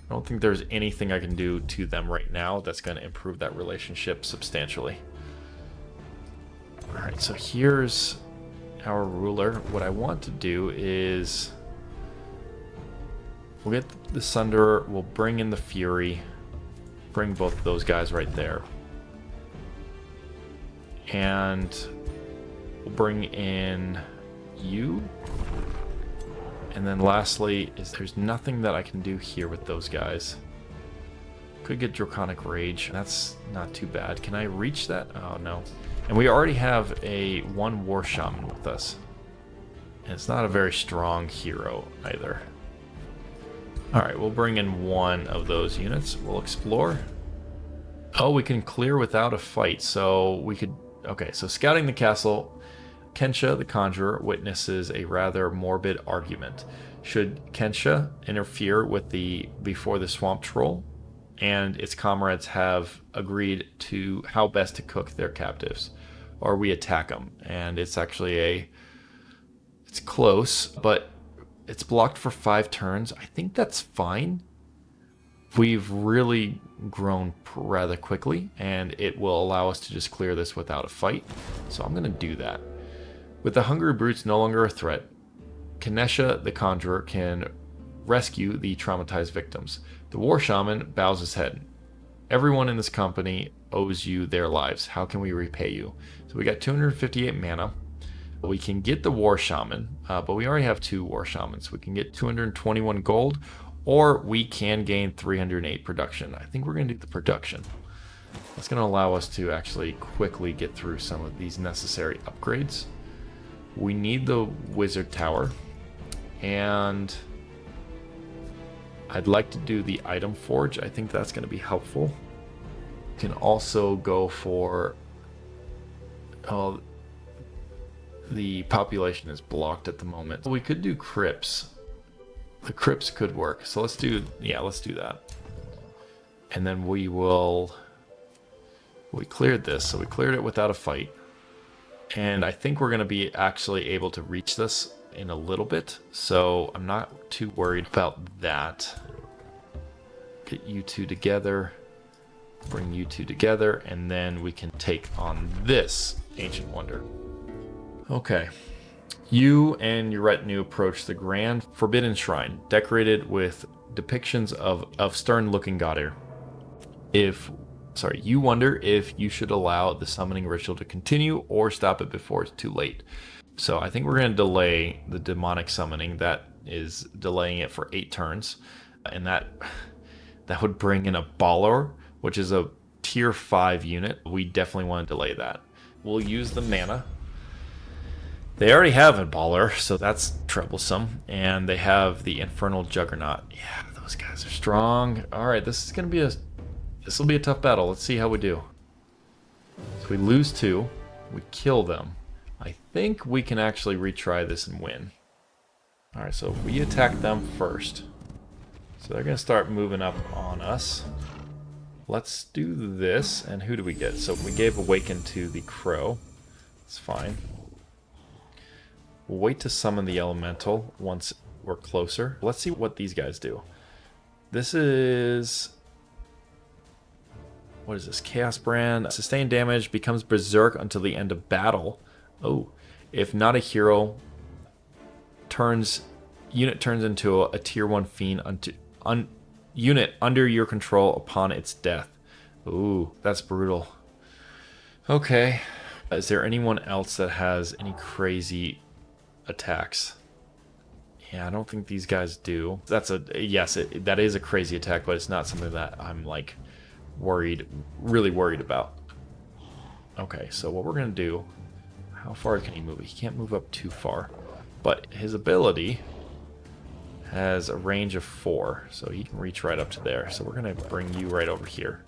I don't think there's anything I can do to them right now that's going to improve that relationship substantially. Alright, so here's our ruler. What I want to do is... We'll get the Sunderer, we'll bring in the Fury, bring both of those guys right there. And we'll bring in you. And then lastly, there's nothing that I can do here with those guys. Could get Draconic Rage, that's not too bad. Can I reach that? Oh no. And we already have a 1 War Shaman with us. And it's not a very strong hero either. Alright, we'll bring in 1 of those units. We'll explore. Oh, we can clear without a fight, so we could... Okay, so scouting the castle, Kensha, the Conjurer, witnesses a rather morbid argument. Should Kensha interfere with before the Swamp Troll and its comrades have agreed to how best to cook their captives, or we attack them? And it's actually It's close, but it's blocked for 5 turns. I think that's fine. We've really grown rather quickly, and it will allow us to just clear this without a fight. So I'm going to do that. With the Hungry Brutes no longer a threat, Kinesha the Conjurer can rescue the traumatized victims. The War Shaman bows his head. Everyone in this company owes you their lives. How can we repay you? So we got 258 mana. We can get the War Shaman, but we already have 2 War Shamans. We can get 221 gold, or we can gain 308 production. I think we're going to do the production. That's going to allow us to actually quickly get through some of these necessary upgrades. We need the Wizard Tower, and I'd like to do the Item Forge. I think that's going to be helpful. You can also go for... Oh, the population is blocked at the moment. We could do crypts. The crypts could work. So let's do that. And then we cleared this. So we cleared it without a fight. And I think we're going to be actually able to reach this in a little bit. So I'm not too worried about that. Get you two together. Bring you two together. And then we can take on this Ancient Wonder. Okay. You and your retinue approach the grand Forbidden Shrine, decorated with depictions of stern-looking Godir. You wonder if you should allow the summoning ritual to continue or stop it before it's too late. So I think we're going to delay the demonic summoning. That is delaying it for 8 turns. And that would bring in a Baller, which is a tier 5 unit. We definitely want to delay that. We'll use the mana. They already have a Baller, so that's troublesome. And they have the Infernal Juggernaut. Yeah, those guys are strong. Alright, this will be a tough battle. Let's see how we do. So we lose 2. We kill them. I think we can actually retry this and win. Alright, so we attack them first. So they're going to start moving up on us. Let's do this. And who do we get? So we gave Awaken to the Crow. It's fine. We'll wait to summon the Elemental once we're closer. Let's see what these guys do. This is... What is this? Chaos Brand. Sustained damage, becomes Berserk until the end of battle. Oh. If not a hero, unit turns into a tier 1 fiend unit under your control upon its death. Ooh, that's brutal. Okay. Is there anyone else that has any crazy attacks? Yeah, I don't think these guys do. That is a crazy attack, but it's not something that I'm like really worried about. Okay, so what we're gonna do, how far can he move? He can't move up too far, but his ability has a range of 4, so he can reach right up to there. So we're gonna bring you right over here,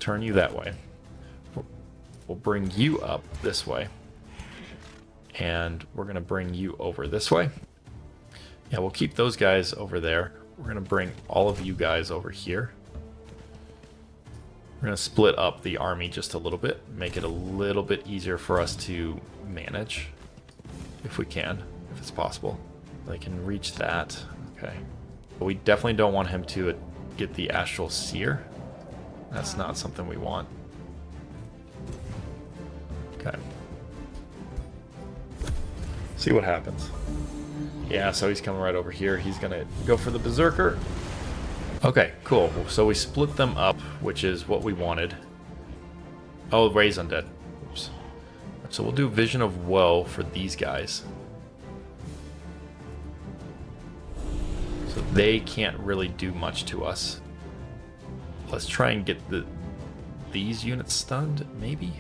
turn you that way. We'll bring you up this way, and we're gonna bring you over this way. Yeah, we'll keep those guys over there. We're gonna bring all of you guys over here. We're gonna split up the army just a little bit, make it a little bit easier for us to manage, if we can, if it's possible. They can reach that, okay. But we definitely don't want him to get the Astral Seer. That's not something we want. Okay. See what happens. Yeah, so he's coming right over here. He's gonna go for the Berserker. Okay, cool. So we split them up, which is what we wanted. Oh, raise Undead. Oops. So we'll do Vision of Woe for these guys. So they can't really do much to us. Let's try and get these units stunned, maybe?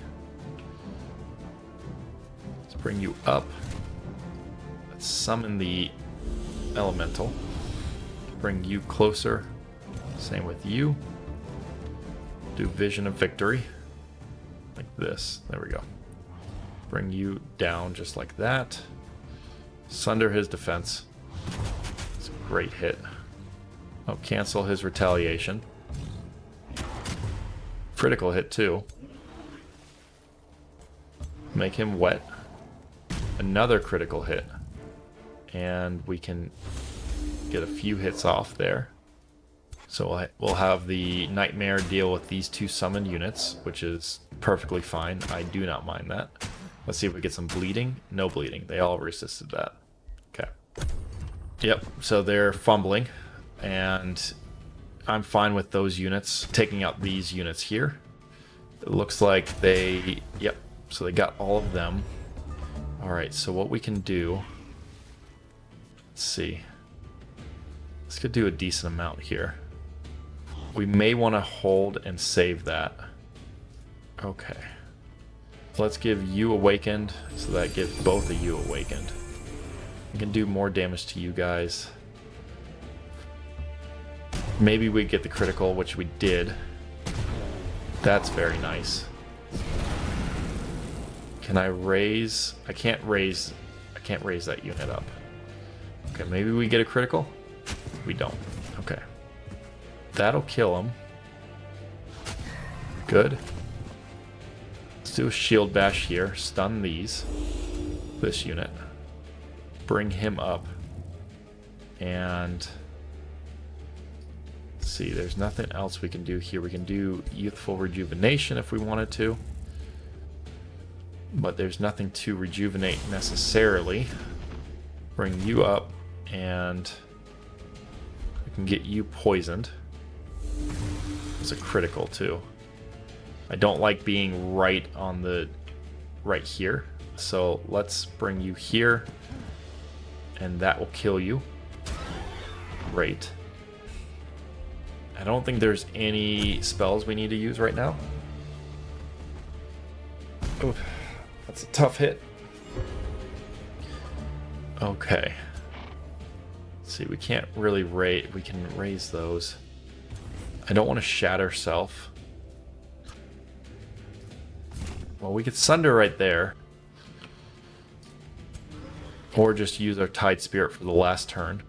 Let's bring you up. Let's summon the Elemental. Bring you closer. Same with you. Do Vision of Victory. Like this. There we go. Bring you down just like that. Sunder his defense. It's a great hit. Oh, cancel his retaliation. Critical hit too. Make him wet. Another critical hit. and we can get a few hits off there. So we'll have the Nightmare deal with these 2 summoned units, which is perfectly fine. I do not mind that. Let's see if we get some bleeding. No bleeding. They all resisted that. Okay. Yep, so they're fumbling, and I'm fine with those units taking out these units here. It looks like they... Yep, so they got all of them. Alright, so what we can do... Let's see. This could do a decent amount here. We may want to hold and save that. Okay. Let's give you awakened, so that gives both of you awakened. We can do more damage to you guys. Maybe we get the critical, which we did. That's very nice. Can I raise? I can't raise that unit up. Okay, maybe we get a critical? We don't. Okay. That'll kill him. Good. Let's do a shield bash here. Stun these. This unit. Bring him up. And... let's see, there's nothing else we can do here. We can do youthful rejuvenation if we wanted to. But there's nothing to rejuvenate necessarily. Bring you up, and we can get you poisoned. It's a critical too. I don't like being right on the right here, so let's bring you here, and that will kill you. Great. I don't think there's any spells we need to use right now. Oh, that's a tough hit. Okay. Let's see, we can't really raise. We can raise those. I don't want to shatter self. Well, we could sunder right there. Or just use our Tide Spirit for the last turn.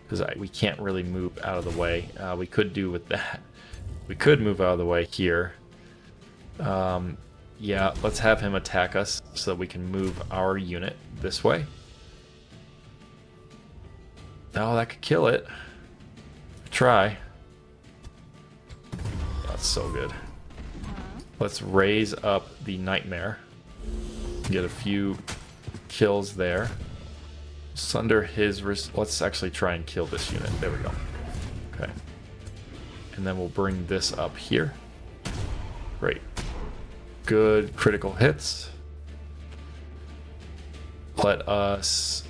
Because we can't really move out of the way. We could do with that. We could move out of the way here. Yeah, let's have him attack us so that we can move our unit this way. Oh, that could kill it. Try. That's so good. Let's raise up the Nightmare. Get a few kills there. Sunder his... let's actually try and kill this unit. There we go. Okay. And then we'll bring this up here. Great. Good critical hits. Let us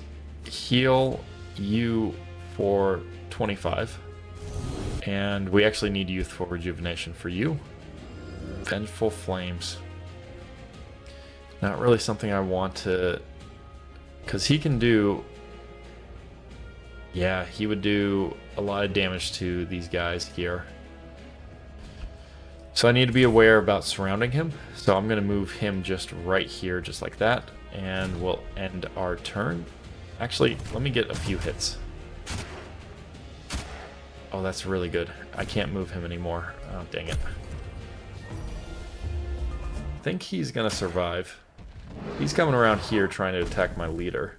heal you for 25. And we actually need youthful rejuvenation for you. Vengeful Flames. Not really something I want to... because he can do... yeah, he would do a lot of damage to these guys here. So I need to be aware about surrounding him. So I'm going to move him just right here, just like that. And we'll end our turn. Actually, let me get a few hits. Oh, that's really good. I can't move him anymore. Oh, dang it. I think he's going to survive. He's coming around here trying to attack my leader.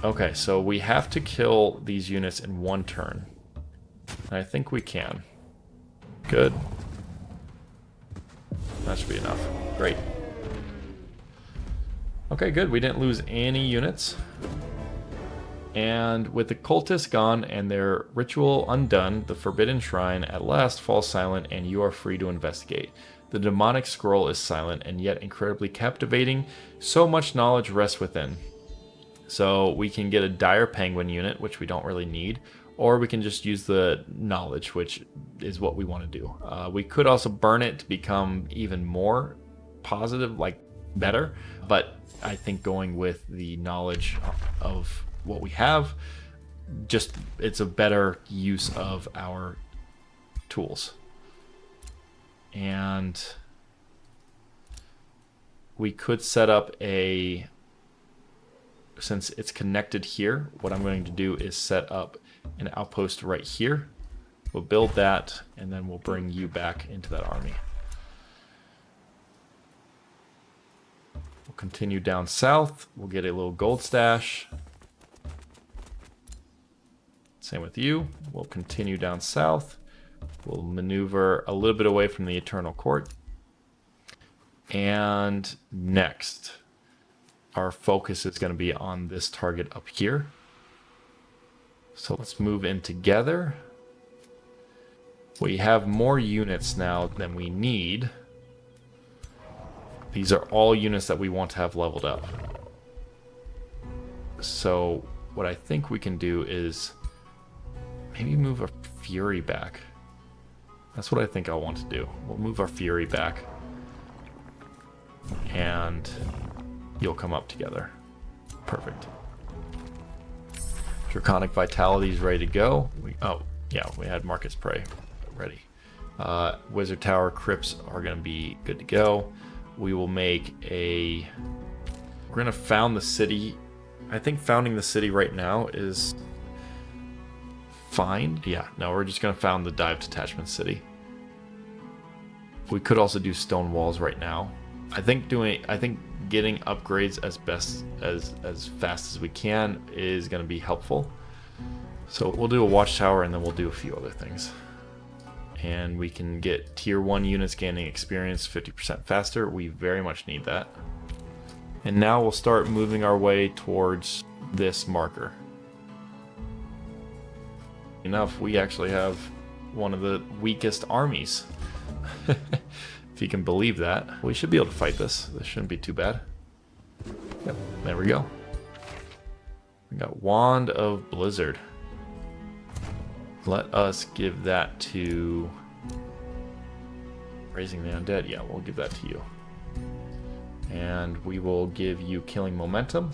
Okay, so we have to kill these units in one turn. And I think we can. Good. That should be enough. Great. Okay, good. We didn't lose any units. And with the cultists gone and their ritual undone, the Forbidden Shrine at last falls silent and you are free to investigate. The demonic scroll is silent and yet incredibly captivating. So much knowledge rests within. So we can get a Dire Penguin unit, which we don't really need, or we can just use the knowledge, which is what we want to do. We could also burn it to become even more positive, like better, but I think going with the knowledge of what we have, just it's a better use of our tools. And we could set up a... since it's connected here, what I'm going to do is set up an outpost right here. We'll build that, and then we'll bring you back into that army. We'll continue down south. We'll get a little gold stash. Same with you. We'll continue down south. We'll maneuver a little bit away from the Eternal Court. And next, our focus is going to be on this target up here. So let's move in together. We have more units now than we need. These are all units that we want to have leveled up. So what I think we can do is maybe move our Fury back. That's what I think I want to do. We'll move our Fury back. And you'll come up together. Perfect. Draconic Vitality is ready to go. We had Marcus Prey ready. Wizard Tower Crypts are going to be good to go. We will make a... We're going to found the city. I think founding the city right now is fine. Yeah, no, we're just going to found the Dive Detachment City. We could also do stone walls right now. I think getting upgrades as fast as we can is going to be helpful. So we'll do a watchtower and then we'll do a few other things. And we can get tier 1 units gaining experience 50% faster. We very much need that. And now we'll start moving our way towards this marker. Enough, we actually have one of the weakest armies. If you can believe that. We should be able to fight this. This shouldn't be too bad. Yep, there we go. We got Wand of Blizzard. Let us give that to Raising the Undead. Yeah, we'll give that to you. And we will give you Killing Momentum.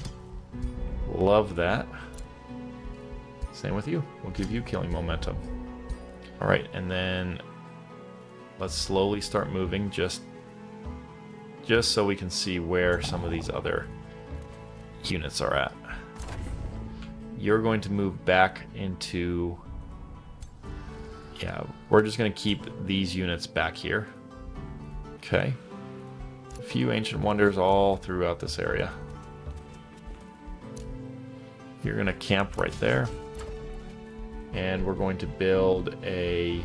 Love that. Same with you. We'll give you Killing Momentum. Alright, and then let's slowly start moving just so we can see where some of these other units are at. You're going to move back into... Yeah, we're just going to keep these units back here. Okay. A few Ancient Wonders all throughout this area. You're going to camp right there. And we're going to build a...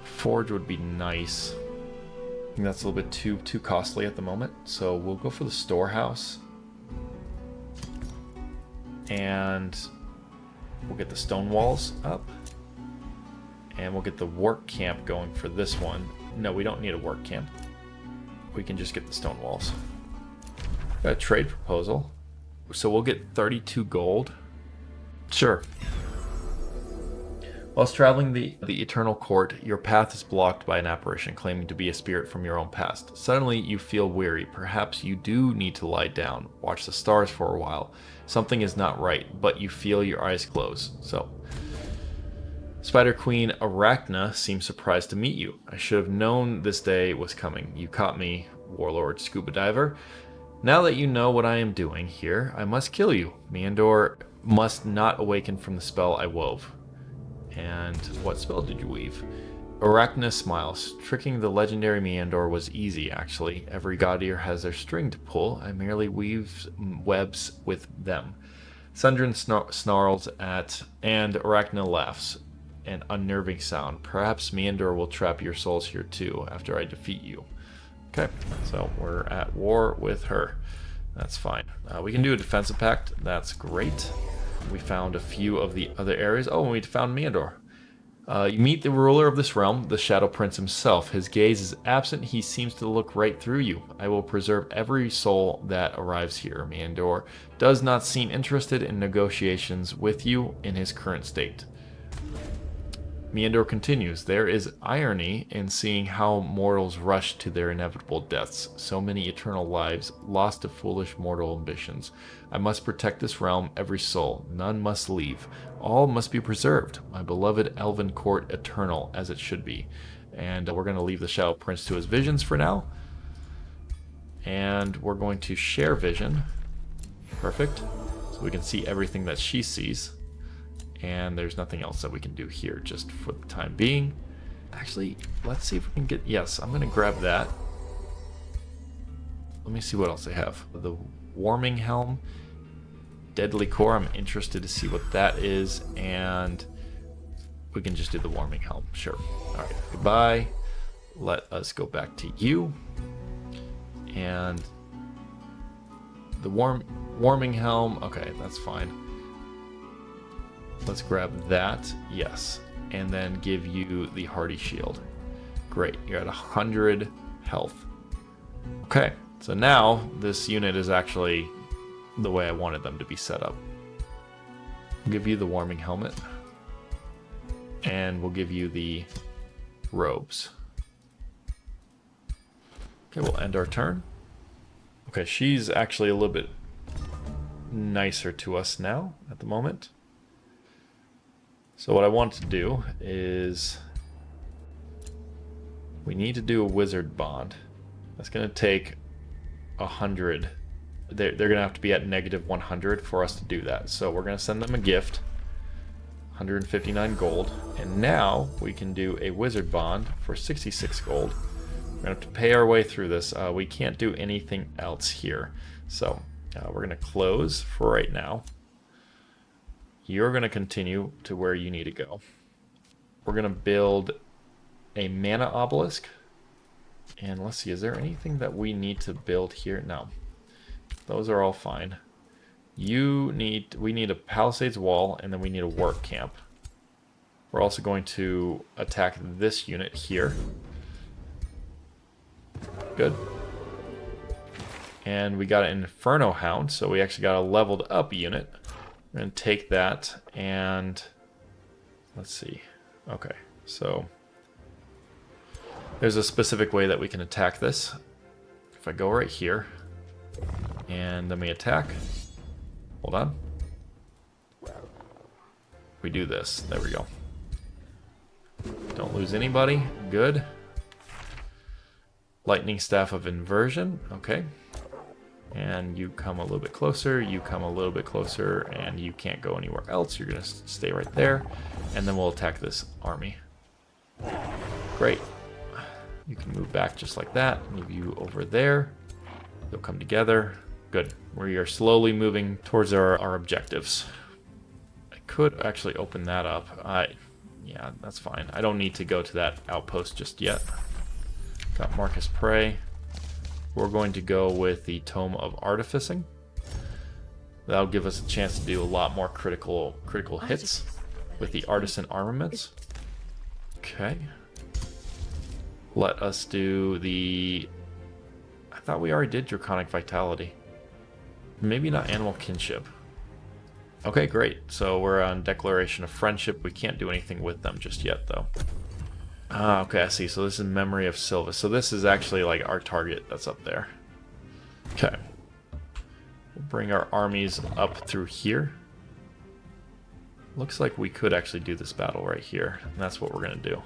Forge would be nice. I think that's a little bit too costly at the moment. So we'll go for the storehouse. And we'll get the stone walls up. And we'll get the work camp going for this one. No, we don't need a work camp. We can just get the stone walls. Got a trade proposal. So we'll get 32 gold. Sure. Whilst traveling the Eternal Court, your path is blocked by an apparition claiming to be a spirit from your own past. Suddenly, you feel weary. Perhaps you do need to lie down, watch the stars for a while. Something is not right, but you feel your eyes close. So, Spider Queen Arachna seems surprised to meet you. I should have known this day was coming. You caught me, Warlord Scuba Diver. Now that you know what I am doing here, I must kill you. Meandor must not awaken from the spell I wove. And what spell did you weave? Arachna smiles. Tricking the legendary Meandor was easy, actually. Every god ear has their string to pull. I merely weave webs with them. Sundrin snarls at, and Arachna laughs. An unnerving sound. Perhaps Meandor will trap your souls here too, after I defeat you. Okay, so we're at war with her. That's fine. We can do a defensive pact. That's great. We found a few of the other areas. Oh, and we found Meandor. You meet the ruler of this realm, the Shadow Prince himself. His gaze is absent. He seems to look right through you. I will preserve every soul that arrives here. Meandor does not seem interested in negotiations with you in his current state. Meandor continues. There is irony in seeing how mortals rush to their inevitable deaths. So many eternal lives lost to foolish mortal ambitions. I must protect this realm, every soul. None must leave. All must be preserved. My beloved Elven Court eternal, as it should be. And we're going to leave the Shadow Prince to his visions for now. And we're going to share vision. Perfect. So we can see everything that she sees. And there's nothing else that we can do here just for the time being. Actually, let's see if we can get... Yes, I'm going to grab that. Let me see what else they have. The Warming Helm, Deadly Core. I'm interested to see what that is, and we can just do the Warming Helm. Sure. All right. Goodbye. Let us go back to you, and the Warming Helm. Okay, that's fine. Let's grab that. Yes, and then give you the Hardy Shield. Great. You're at 100 health. Okay. So now this unit is actually the way I wanted them to be set up. I'll give you the Warming Helmet. And we'll give you the robes. Okay, we'll end our turn. Okay, she's actually a little bit nicer to us now at the moment. So what I want to do is we need to do a wizard bond. That's going to take 100. They're going to have to be at negative 100 for us to do that. So we're going to send them a gift, 159 gold. And now we can do a wizard bond for 66 gold. We're going to have to pay our way through this. We can't do anything else here. So we're going to close for right now. You're going to continue to where you need to go. We're going to build a mana obelisk. And let's see, is there anything that we need to build here? No. Those are all fine. We need a palisades wall, and then we need a work camp. We're also going to attack this unit here. Good. And we got an Inferno Hound, so we actually got a leveled up unit. We're going to take that, and let's see. Okay, so there's a specific way that we can attack this. If I go right here, and then we attack. Hold on. We do this. There we go. Don't lose anybody. Good. Lightning Staff of Inversion. Okay. And you come a little bit closer. You come a little bit closer. And you can't go anywhere else. You're going to stay right there. And then we'll attack this army. Great. You can move back just like that. Move you over there. They'll come together. Good. We are slowly moving towards our objectives. I could actually open that up. Yeah, that's fine. I don't need to go to that outpost just yet. Got Marcus Prey. We're going to go with the Tome of Artificing. That'll give us a chance to do a lot more critical hits with the Artisan Armaments. Okay. Let us do the... I thought we already did Draconic Vitality. Maybe not Animal Kinship. Okay, great. So we're on Declaration of Friendship. We can't do anything with them just yet, though. Okay, I see. So this is Memory of Sylvis. So this is actually like our target that's up there. Okay. We'll bring our armies up through here. Looks like we could actually do this battle right here. And that's what we're going to do.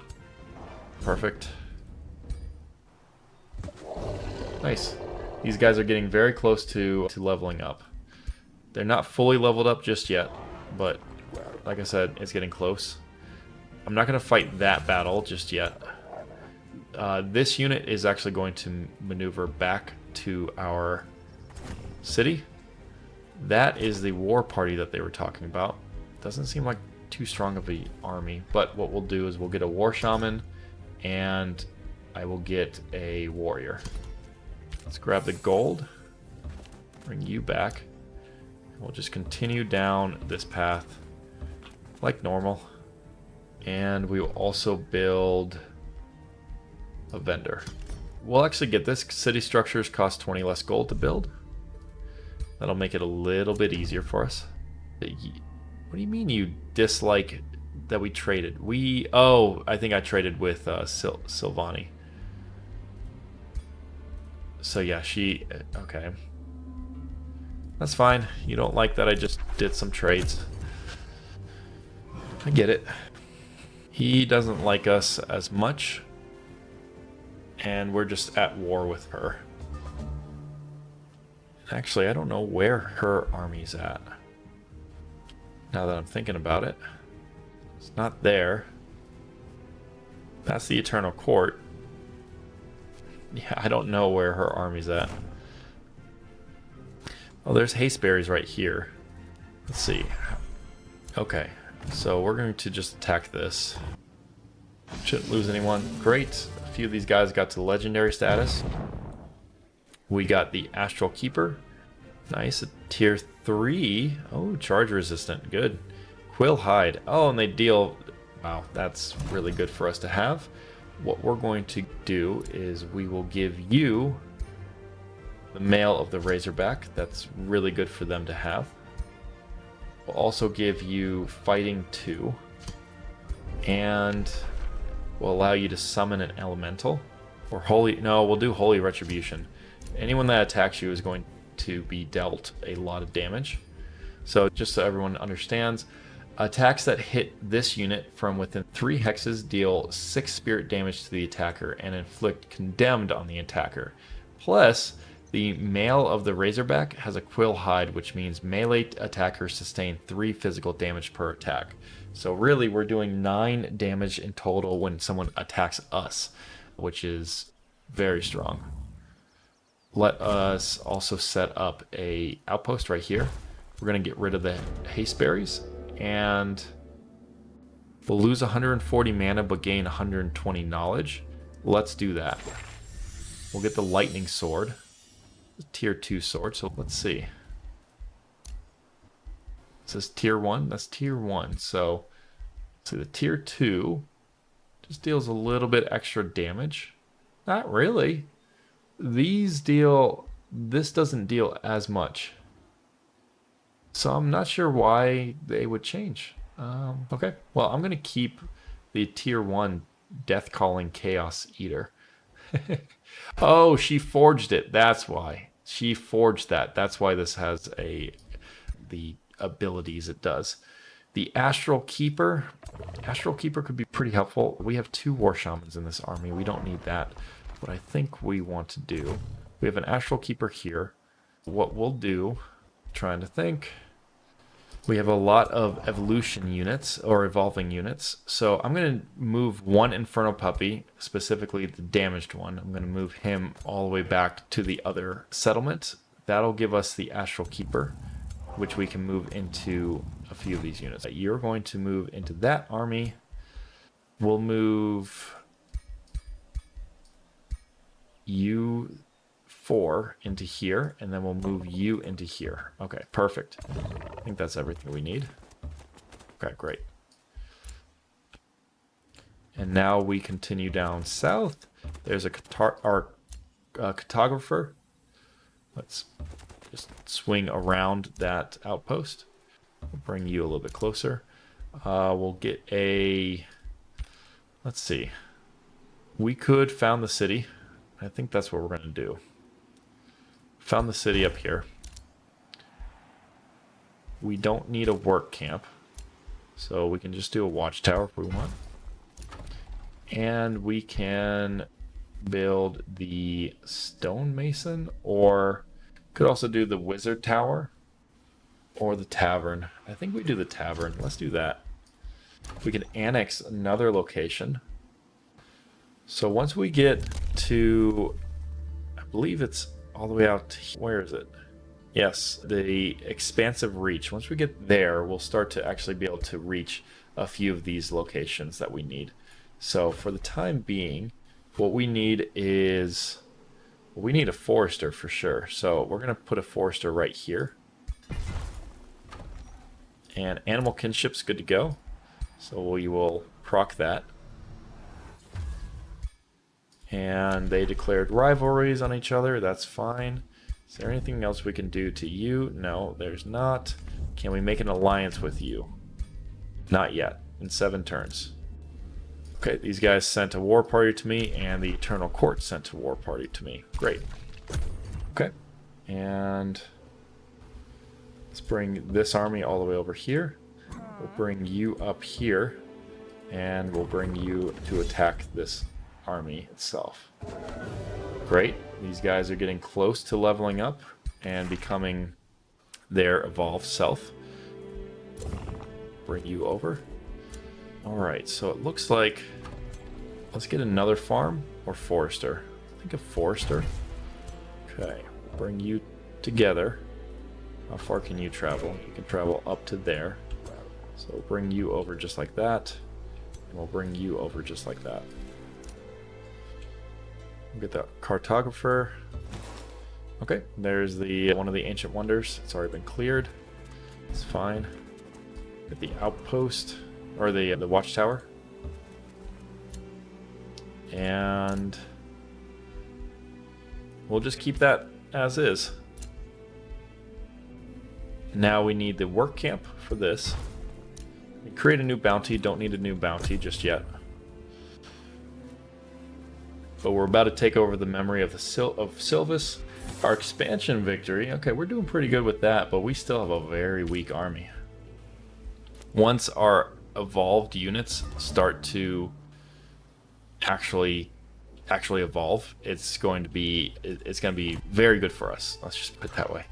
Perfect. Nice. These guys are getting very close to leveling up. They're not fully leveled up just yet, but like I said, it's getting close. I'm not going to fight that battle just yet. This unit is actually going to maneuver back to our city. That is the war party that they were talking about. Doesn't seem like too strong of an army, but what we'll do is we'll get a war shaman, and I will get a warrior. Let's grab the gold, bring you back, and we'll just continue down this path like normal. And we will also build a vendor. We'll actually get this. City structures cost 20 less gold to build. That'll make it a little bit easier for us. What do you mean you dislike that we traded? Oh, I think I traded with Silvani. So yeah, okay. That's fine. You don't like that I just did some trades. I get it. He doesn't like us as much, and we're just at war with her. Actually, I don't know where her army's at. Now that I'm thinking about it. It's not there. That's the Eternal Court. Yeah, I don't know where her army's at. Oh, there's hasteberries right here. Let's see. Okay, so we're going to just attack this. Shouldn't lose anyone. Great. A few of these guys got to legendary status. We got the Astral Keeper. Nice. A tier 3. Oh, charge resistant. Good. Quill Hide. Oh, and they deal... Wow, that's really good for us to have. What we're going to do is we will give you the Mail of the Razorback. That's really good for them to have. We'll also give you Fighting 2. And we'll allow you to summon an elemental. Or Holy... No, we'll do Holy Retribution. Anyone that attacks you is going to be dealt a lot of damage. So just so everyone understands, attacks that hit this unit from within 3 hexes deal 6 spirit damage to the attacker and inflict condemned on the attacker. Plus, the Mail of the Razorback has a Quill Hide, which means melee attackers sustain 3 physical damage per attack. So really, we're doing 9 damage in total when someone attacks us, which is very strong. Let us also set up a outpost right here. We're going to get rid of the hasteberries, and we'll lose 140 mana but gain 120 knowledge. Let's do that. We'll get the lightning sword, tier 2 sword. So let's see. It says tier 1. That's tier 1. So the tier 2 just deals a little bit extra damage. Not really. These deal... This doesn't deal as much. So I'm not sure why they would change. Okay. Well, I'm going to keep the tier 1 Death Calling Chaos Eater. Oh, she forged it. That's why. She forged that. That's why this has the abilities it does. The Astral Keeper. Astral Keeper could be pretty helpful. We have 2 War Shamans in this army. We don't need that. What I think we want to do, we have an Astral Keeper here. What we'll do, trying to think, we have a lot of evolution units or evolving units. So I'm going to move 1 Infernal Puppy, specifically the damaged one. I'm going to move him all the way back to the other settlement. That'll give us the Astral Keeper, which we can move into a few of these units. You're going to move into that army. We'll move you 4 into here, and then we'll move you into here. Okay, perfect. I think that's everything we need. Okay, great. And now we continue down south. There's a cartographer. Let's just swing around that outpost. We'll bring you a little bit closer. We'll get a... Let's see. We could found the city. I think that's what we're going to do. Found the city up here. We don't need a work camp, so we can just do a watchtower if we want. And we can build the stonemason, or could also do the wizard tower or the tavern. I think we do the tavern. Let's do that. We can annex another location. So once we get to, I believe it's all the way out to, where is it? Yes, the expansive reach. Once we get there, we'll start to actually be able to reach a few of these locations that we need. So for the time being, what we need is, we need a forester for sure. So we're going to put a forester right here. And animal kinship's good to go. So we will proc that. And they declared rivalries on each other. That's fine. Is there anything else we can do to you? No, there's not. Can we make an alliance with you? Not yet. In 7 turns. Okay, these guys sent a war party to me, and the Eternal Court sent a war party to me. Great. Okay. And let's bring this army all the way over here. We'll bring you up here, and we'll bring you to attack this army itself. Great. These guys are getting close to leveling up and becoming their evolved self. Bring you over. Alright, so it looks like, let's get another farm or forester. I think a forester. Okay, bring you together. How far can you travel? You can travel up to there. So we'll bring you over just like that. And we'll bring you over just like that. We'll get the cartographer. Okay, there's the one of the ancient wonders. It's already been cleared. It's fine. Get the outpost, or the watchtower. And we'll just keep that as is. Now we need the work camp for this. We create a new bounty. Don't need a new bounty just yet. But we're about to take over the memory of Sylvis. Our expansion victory. Okay, we're doing pretty good with that, but we still have a very weak army. Once our evolved units start to actually evolve, it's going to be very good for us. Let's just put it that way.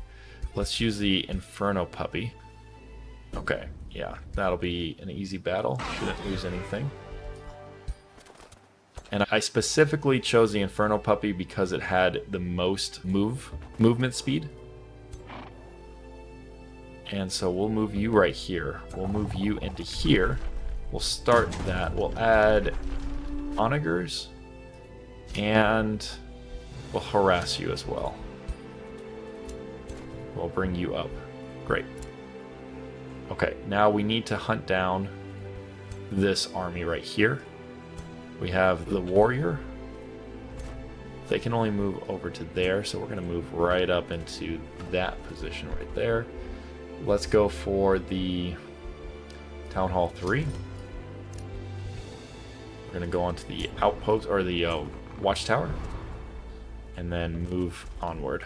Let's use the Inferno puppy. Okay, yeah, that'll be an easy battle. Shouldn't lose anything. And I specifically chose the Inferno puppy because it had the most movement speed. And so we'll move you right here. We'll move you into here. We'll start that. We'll add onagers. And we'll harass you as well. We'll bring you up. Great. Okay, now we need to hunt down this army right here. We have the warrior. They can only move over to there, so we're going to move right up into that position right there. Let's go for the Town Hall 3. We're going to go onto the outpost, or the watchtower, and then move onward.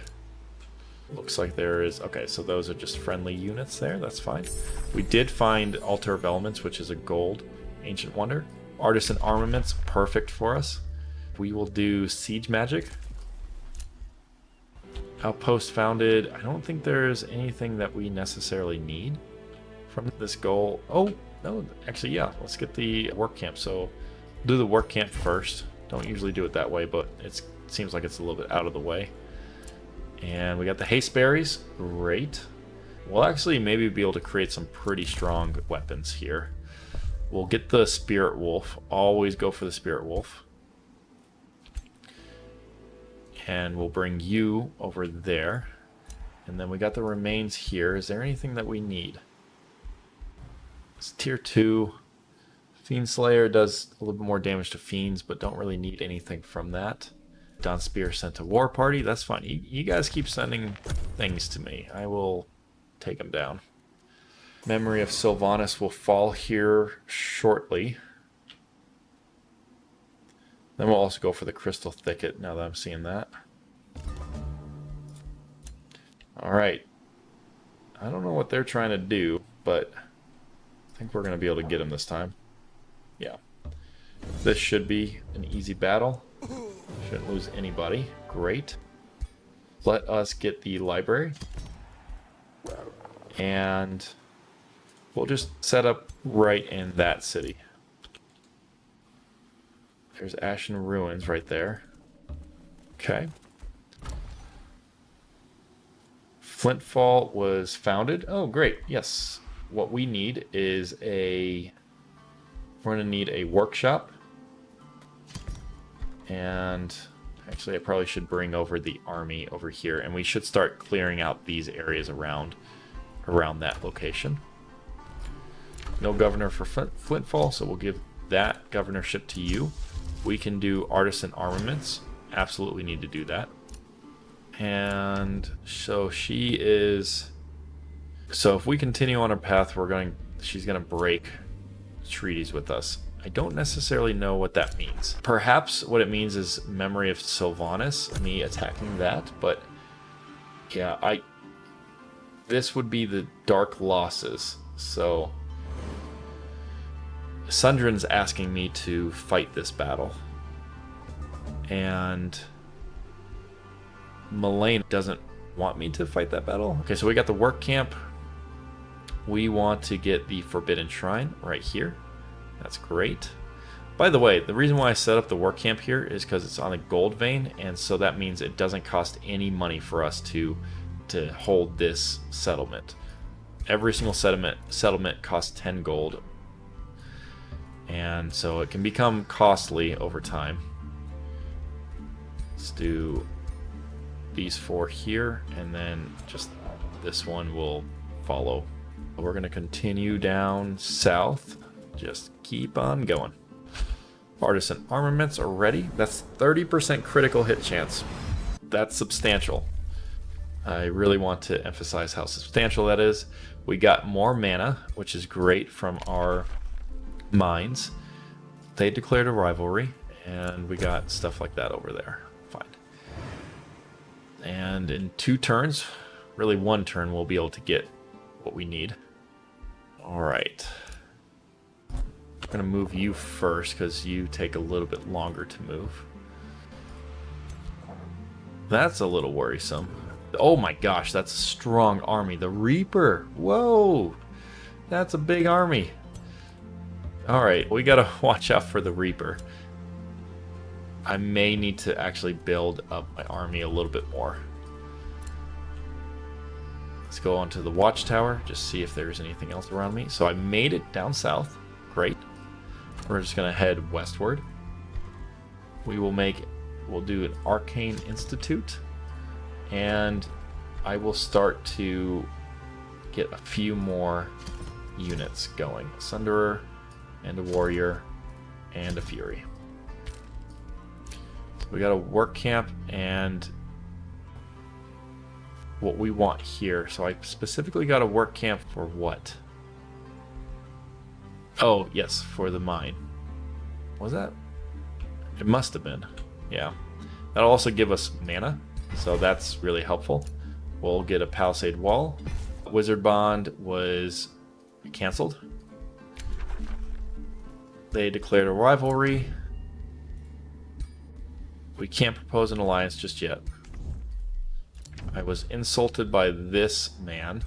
Looks like there is... Okay, so those are just friendly units there. That's fine. We did find Altar of Elements, which is a gold ancient wonder. Artisan armaments, perfect for us. We will do siege magic. Outpost founded. I don't think there's anything that we necessarily need from this goal. Oh, no, actually, yeah. Let's get the work camp. So do the work camp first. Don't usually do it that way, but it seems like it's a little bit out of the way. And we got the haste berries. Great. We'll actually maybe be able to create some pretty strong weapons here. We'll get the Spirit Wolf. Always go for the Spirit Wolf. And we'll bring you over there. And then we got the remains here. Is there anything that we need? It's tier 2. Fiend Slayer does a little bit more damage to fiends, but don't really need anything from that. Don Spear sent to War Party. That's fine. You guys keep sending things to me. I will take them down. Memory of Sylvanas will fall here shortly. Then we'll also go for the Crystal Thicket now that I'm seeing that. Alright. I don't know what they're trying to do, but I think we're going to be able to get them this time. Yeah. This should be an easy battle. Shouldn't lose anybody. Great. Let us get the library. And we'll just set up right in that city. There's Ashen Ruins right there. Okay. Flintfall was founded. Oh, great. Yes. What we need is we're going to need a workshop. And actually, I probably should bring over the army over here. And we should start clearing out these areas around that location. No governor for Flintfall, so we'll give that governorship to you. We can do artisan armaments. Absolutely need to do that. And so she is... So if we continue on our path, she's going to break treaties with us. I don't necessarily know what that means. Perhaps what it means is memory of Sylvanas, me attacking that, but yeah, this would be the Dark Losses, so Sundrin's asking me to fight this battle, and Mullane doesn't want me to fight that battle. Okay, so we got the work camp. We want to get the Forbidden Shrine right here. That's great. By the way, the reason why I set up the work camp here is because it's on a gold vein, and so that means it doesn't cost any money for us to to hold this settlement. Every single settlement costs 10 gold. And so it can become costly over time. Let's do these 4 here, and then just this one will follow. We're going to continue down south. Just keep on going. Artisan armaments are ready. That's 30% critical hit chance. That's substantial. I really want to emphasize how substantial that is. We got more mana, which is great from our mines. They declared a rivalry, and we got stuff like that over there. Fine. And in 2 turns, really 1 turn, we'll be able to get what we need. All right. I'm going to move you first because you take a little bit longer to move. That's a little worrisome. Oh my gosh, that's a strong army. The Reaper. Whoa. That's a big army. All right, we got to watch out for the Reaper. I may need to actually build up my army a little bit more. Let's go onto the watchtower, just see if there's anything else around me. So I made it down south. Great. We're just going to head westward. We'll do an Arcane Institute. And I will start to get a few more units going. A Sunderer, and a Warrior, and a Fury. So we got a work camp, and what we want here. So I specifically got a work camp for what? Oh, yes, for the mine. Was that? It must have been. Yeah. That'll also give us mana, so that's really helpful. We'll get a Palisade Wall. Wizard Bond was canceled. They declared a rivalry. We can't propose an alliance just yet. I was insulted by this man.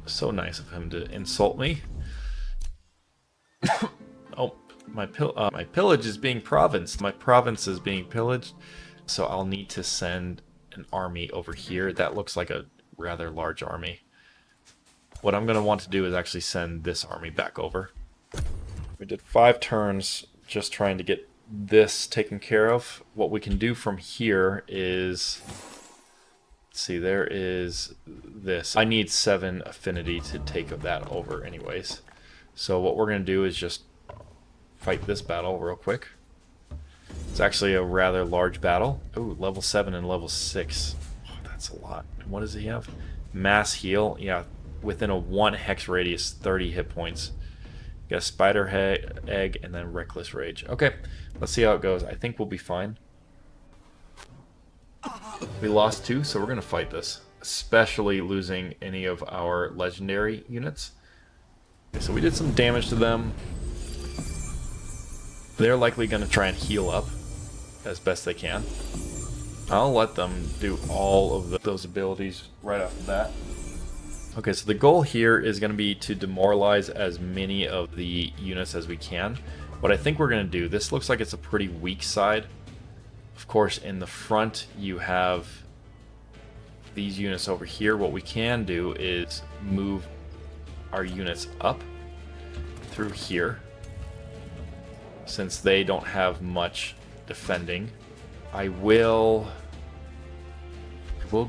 So nice of him to insult me. Oh, my pillage is being provinced. My province is being pillaged. So I'll need to send an army over here. That looks like a rather large army. What I'm going to want to do is actually send this army back over. We did 5 turns just trying to get this taken care of. What we can do from here is... Let's see, there is this. I need 7 affinity to take that over anyways. So what we're going to do is just fight this battle real quick. It's actually a rather large battle. Ooh, level 7 and level 6. Oh, that's a lot. And what does he have? Mass heal. Yeah, within a 1 hex radius, 30 hit points. Got a spider egg and then reckless rage. Okay, let's see how it goes. I think we'll be fine. We lost 2, so we're going to fight this. Especially losing any of our legendary units. Okay, so we did some damage to them. They're likely going to try and heal up as best they can. I'll let them do all of those abilities right off the bat. Okay, so the goal here is going to be to demoralize as many of the units as we can. What I think we're going to do, this looks like it's a pretty weak side. Of course, in the front you have these units over here. What we can do is move our units up through here. Since they don't have much defending, I will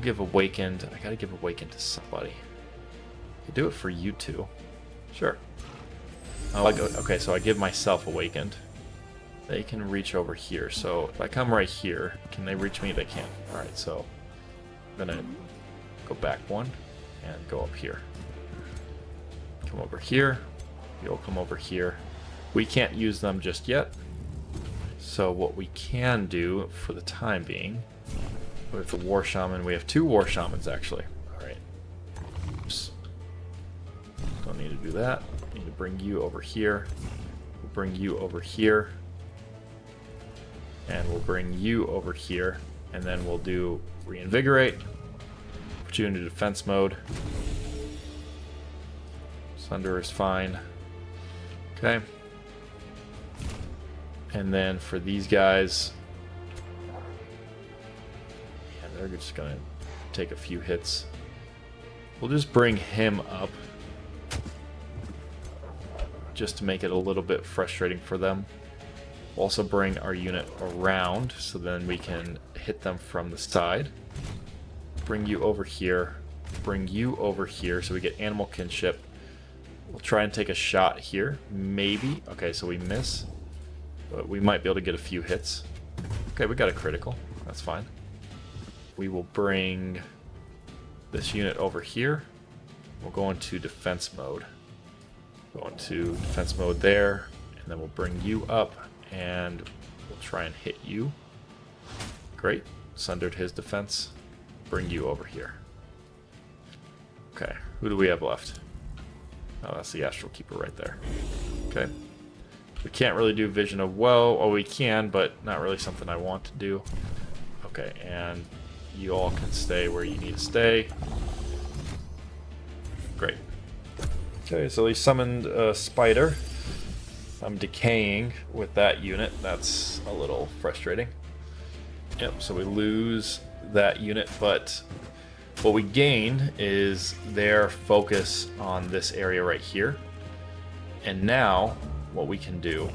give Awakened. I gotta give Awakened to somebody. I could do it for you two. Sure. Oh, okay, so I give myself Awakened. They can reach over here. So if I come right here, can they reach me? They can. Alright, so I'm gonna go back 1 and go up here. Come over here. You'll come over here. We can't use them just yet. So what we can do for the time being, we have the War Shaman. We have 2 War Shamans actually. Alright. Oops. Don't need to do that. Need to bring you over here. We'll bring you over here. And we'll bring you over here. And then we'll do Reinvigorate. Put you into defense mode. Sunder is fine. Okay. And then for these guys, yeah, they're just gonna take a few hits. We'll just bring him up, just to make it a little bit frustrating for them. We'll also bring our unit around, so then we can hit them from the side. Bring you over here. Bring you over here, so we get animal kinship. We'll try and take a shot here. Maybe. Okay, so we miss. But we might be able to get a few hits. Okay, we got a critical. That's fine. We will bring this unit over here. We'll go into defense mode. Go into defense mode there. And then we'll bring you up. And we'll try and hit you. Great. Sundered his defense. Bring you over here. Okay, who do we have left? Oh, that's the Astral Keeper right there. Okay. We can't really do Vision of Woe. Oh, we can, but not really something I want to do. Okay, and you all can stay where you need to stay. Great. Okay, so he summoned a spider. I'm decaying with that unit. That's a little frustrating. Yep, so we lose that unit, but what we gain is their focus on this area right here. And now what we can do,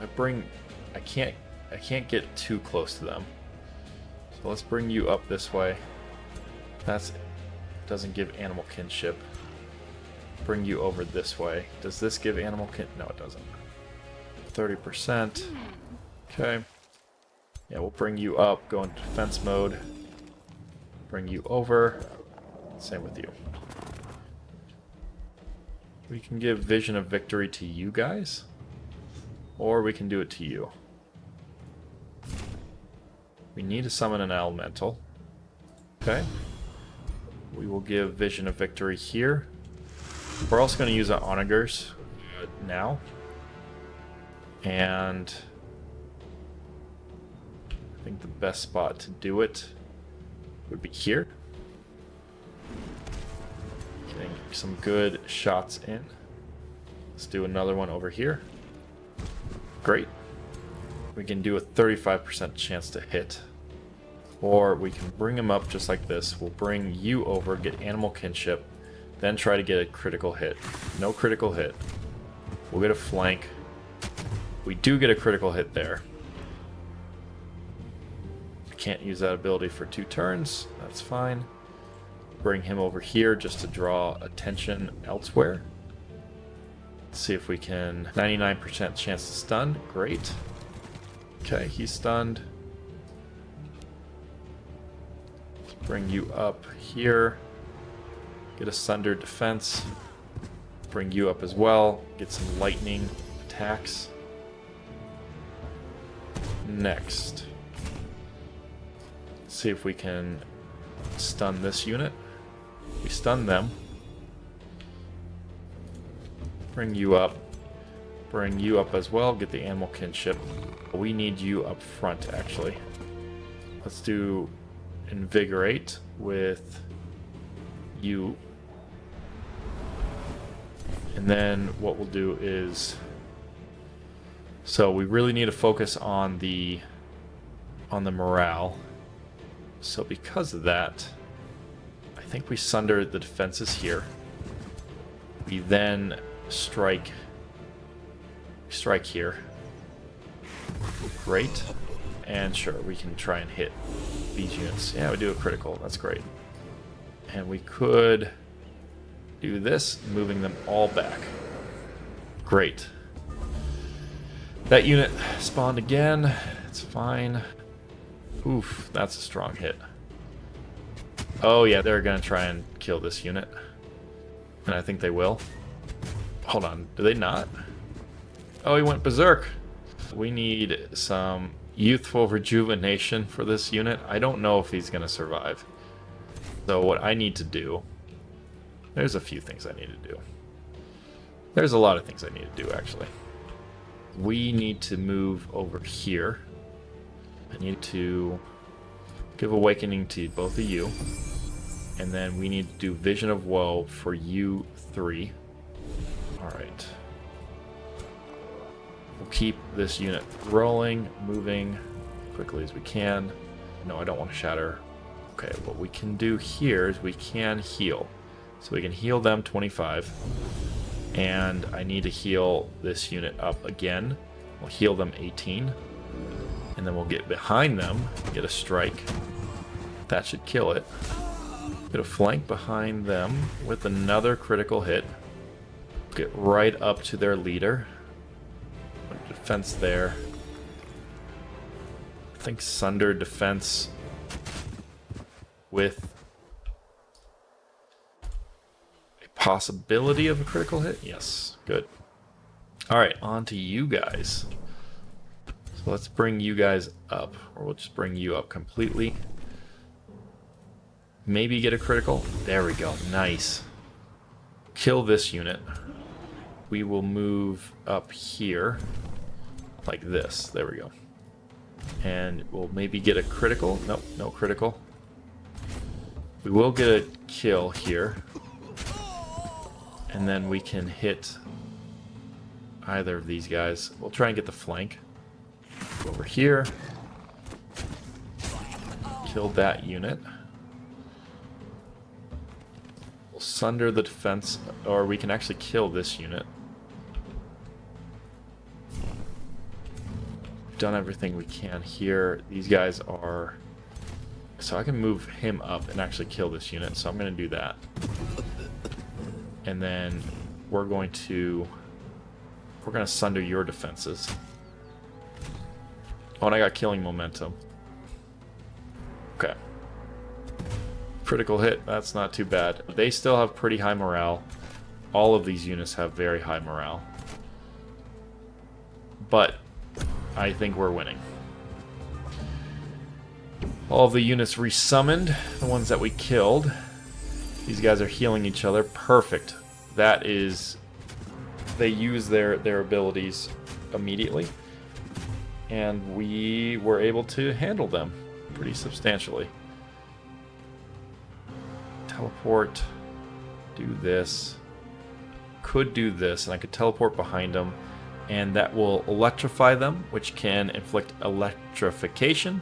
I can't get too close to them. So let's bring you up this way. That doesn't give animal kinship. Bring you over this way. Does this give animal kin? No, it doesn't. 30%. Okay. Yeah, we'll bring you up, go into defense mode. Bring you over. Same with you. We can give Vision of Victory to you guys. Or we can do it to you. We need to summon an elemental. Okay. We will give Vision of Victory here. We're also going to use our onagers now. And I think the best spot to do it would be here. Getting some good shots in. Let's do another one over here. Great. We can do a 35% chance to hit. Or we can bring him up just like this. We'll bring you over, get animal kinship, then try to get a critical hit. No critical hit. We'll get a flank. We do get a critical hit there. Can't use that ability for 2 turns. That's fine. Bring him over here just to draw attention elsewhere. Let's see if we can... 99% chance to stun. Great. Okay, he's stunned. Let's bring you up here. Get a sundered defense. Bring you up as well. Get some lightning attacks. Next. See if we can stun this unit. We stun them. Bring you up. Bring you up as well. Get the animal kinship. We need you up front, actually. Let's do Invigorate with you. And then what we'll do is... So we really need to focus on the morale. So because of that, I think we sunder the defenses here. We then strike here. Great. And sure, we can try and hit these units. Yeah, we do a critical. That's great. And we could do this, moving them all back. Great. That unit spawned again. It's fine. Oof, that's a strong hit. Oh yeah, they're gonna try and kill this unit. And I think they will. Hold on, do they not? Oh, he went berserk. We need some youthful rejuvenation for this unit. I don't know if he's gonna survive. So what I need to do... There's a few things I need to do. There's a lot of things I need to do, actually. We need to move over here. I need to give Awakening to both of you. And then we need to do Vision of Woe for you 3. Alright. We'll keep this unit rolling, moving quickly as we can. No, I don't want to shatter. Okay, what we can do here is we can heal. So we can heal them 25. And I need to heal this unit up again. We'll heal them 18. And then we'll get behind them, get a strike. That should kill it. Get a flank behind them with another critical hit. Get right up to their leader. Defense there. I think Sunder defense with a possibility of a critical hit. Yes, good. Alright, on to you guys. So let's bring you guys up, or we'll just bring you up completely. Maybe get a critical. There we go. Nice. Kill this unit. We will move up here like this. There we go. And we'll maybe get a critical. Nope, no critical. We will get a kill here. And then we can hit either of these guys. We'll try and get the flank. Go over here. Kill that unit. We'll sunder the defense, or we can actually kill this unit. We've done everything we can here. These guys are... So I can move him up and actually kill this unit, so I'm going to do that. And then we're going to sunder your defenses. Oh, and I got killing momentum. Okay. Critical hit, that's not too bad. They still have pretty high morale. All of these units have very high morale. But I think we're winning. All of the units resummoned, the ones that we killed. These guys are healing each other. Perfect. That is... They use their abilities immediately. And we were able to handle them pretty substantially. Teleport. Do this. Could do this, and I could teleport behind them. And that will electrify them, which can inflict electrification.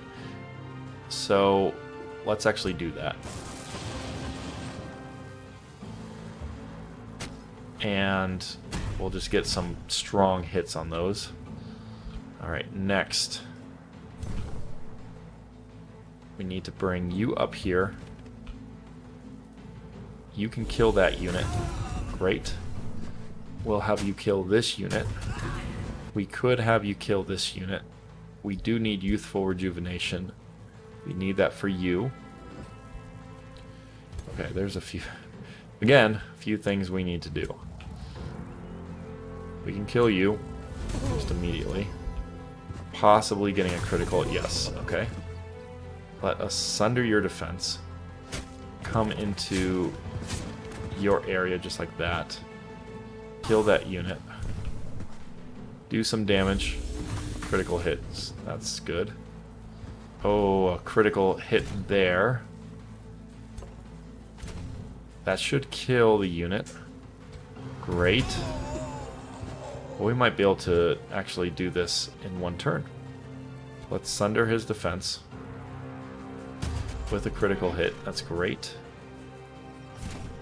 So let's actually do that. And we'll just get some strong hits on those. Alright, next. We need to bring you up here. You can kill that unit. Great. We'll have you kill this unit. We could have you kill this unit. We do need youthful rejuvenation. We need that for you. Okay, there's a few... Again, a few things we need to do. We can kill you just immediately. Possibly getting a critical. Yes, okay. Let us sunder your defense. Come into your area just like that. Kill that unit. Do some damage. Critical hits. That's good. Oh, a critical hit there. That should kill the unit. Great. Well, we might be able to actually do this in one turn. Let's sunder his defense with a critical hit. That's great.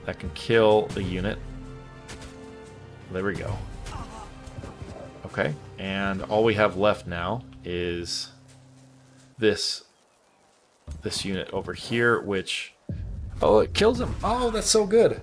That can kill the unit. There we go. Okay, and all we have left now is this unit over here, which... Oh, it kills him. Oh, that's so good.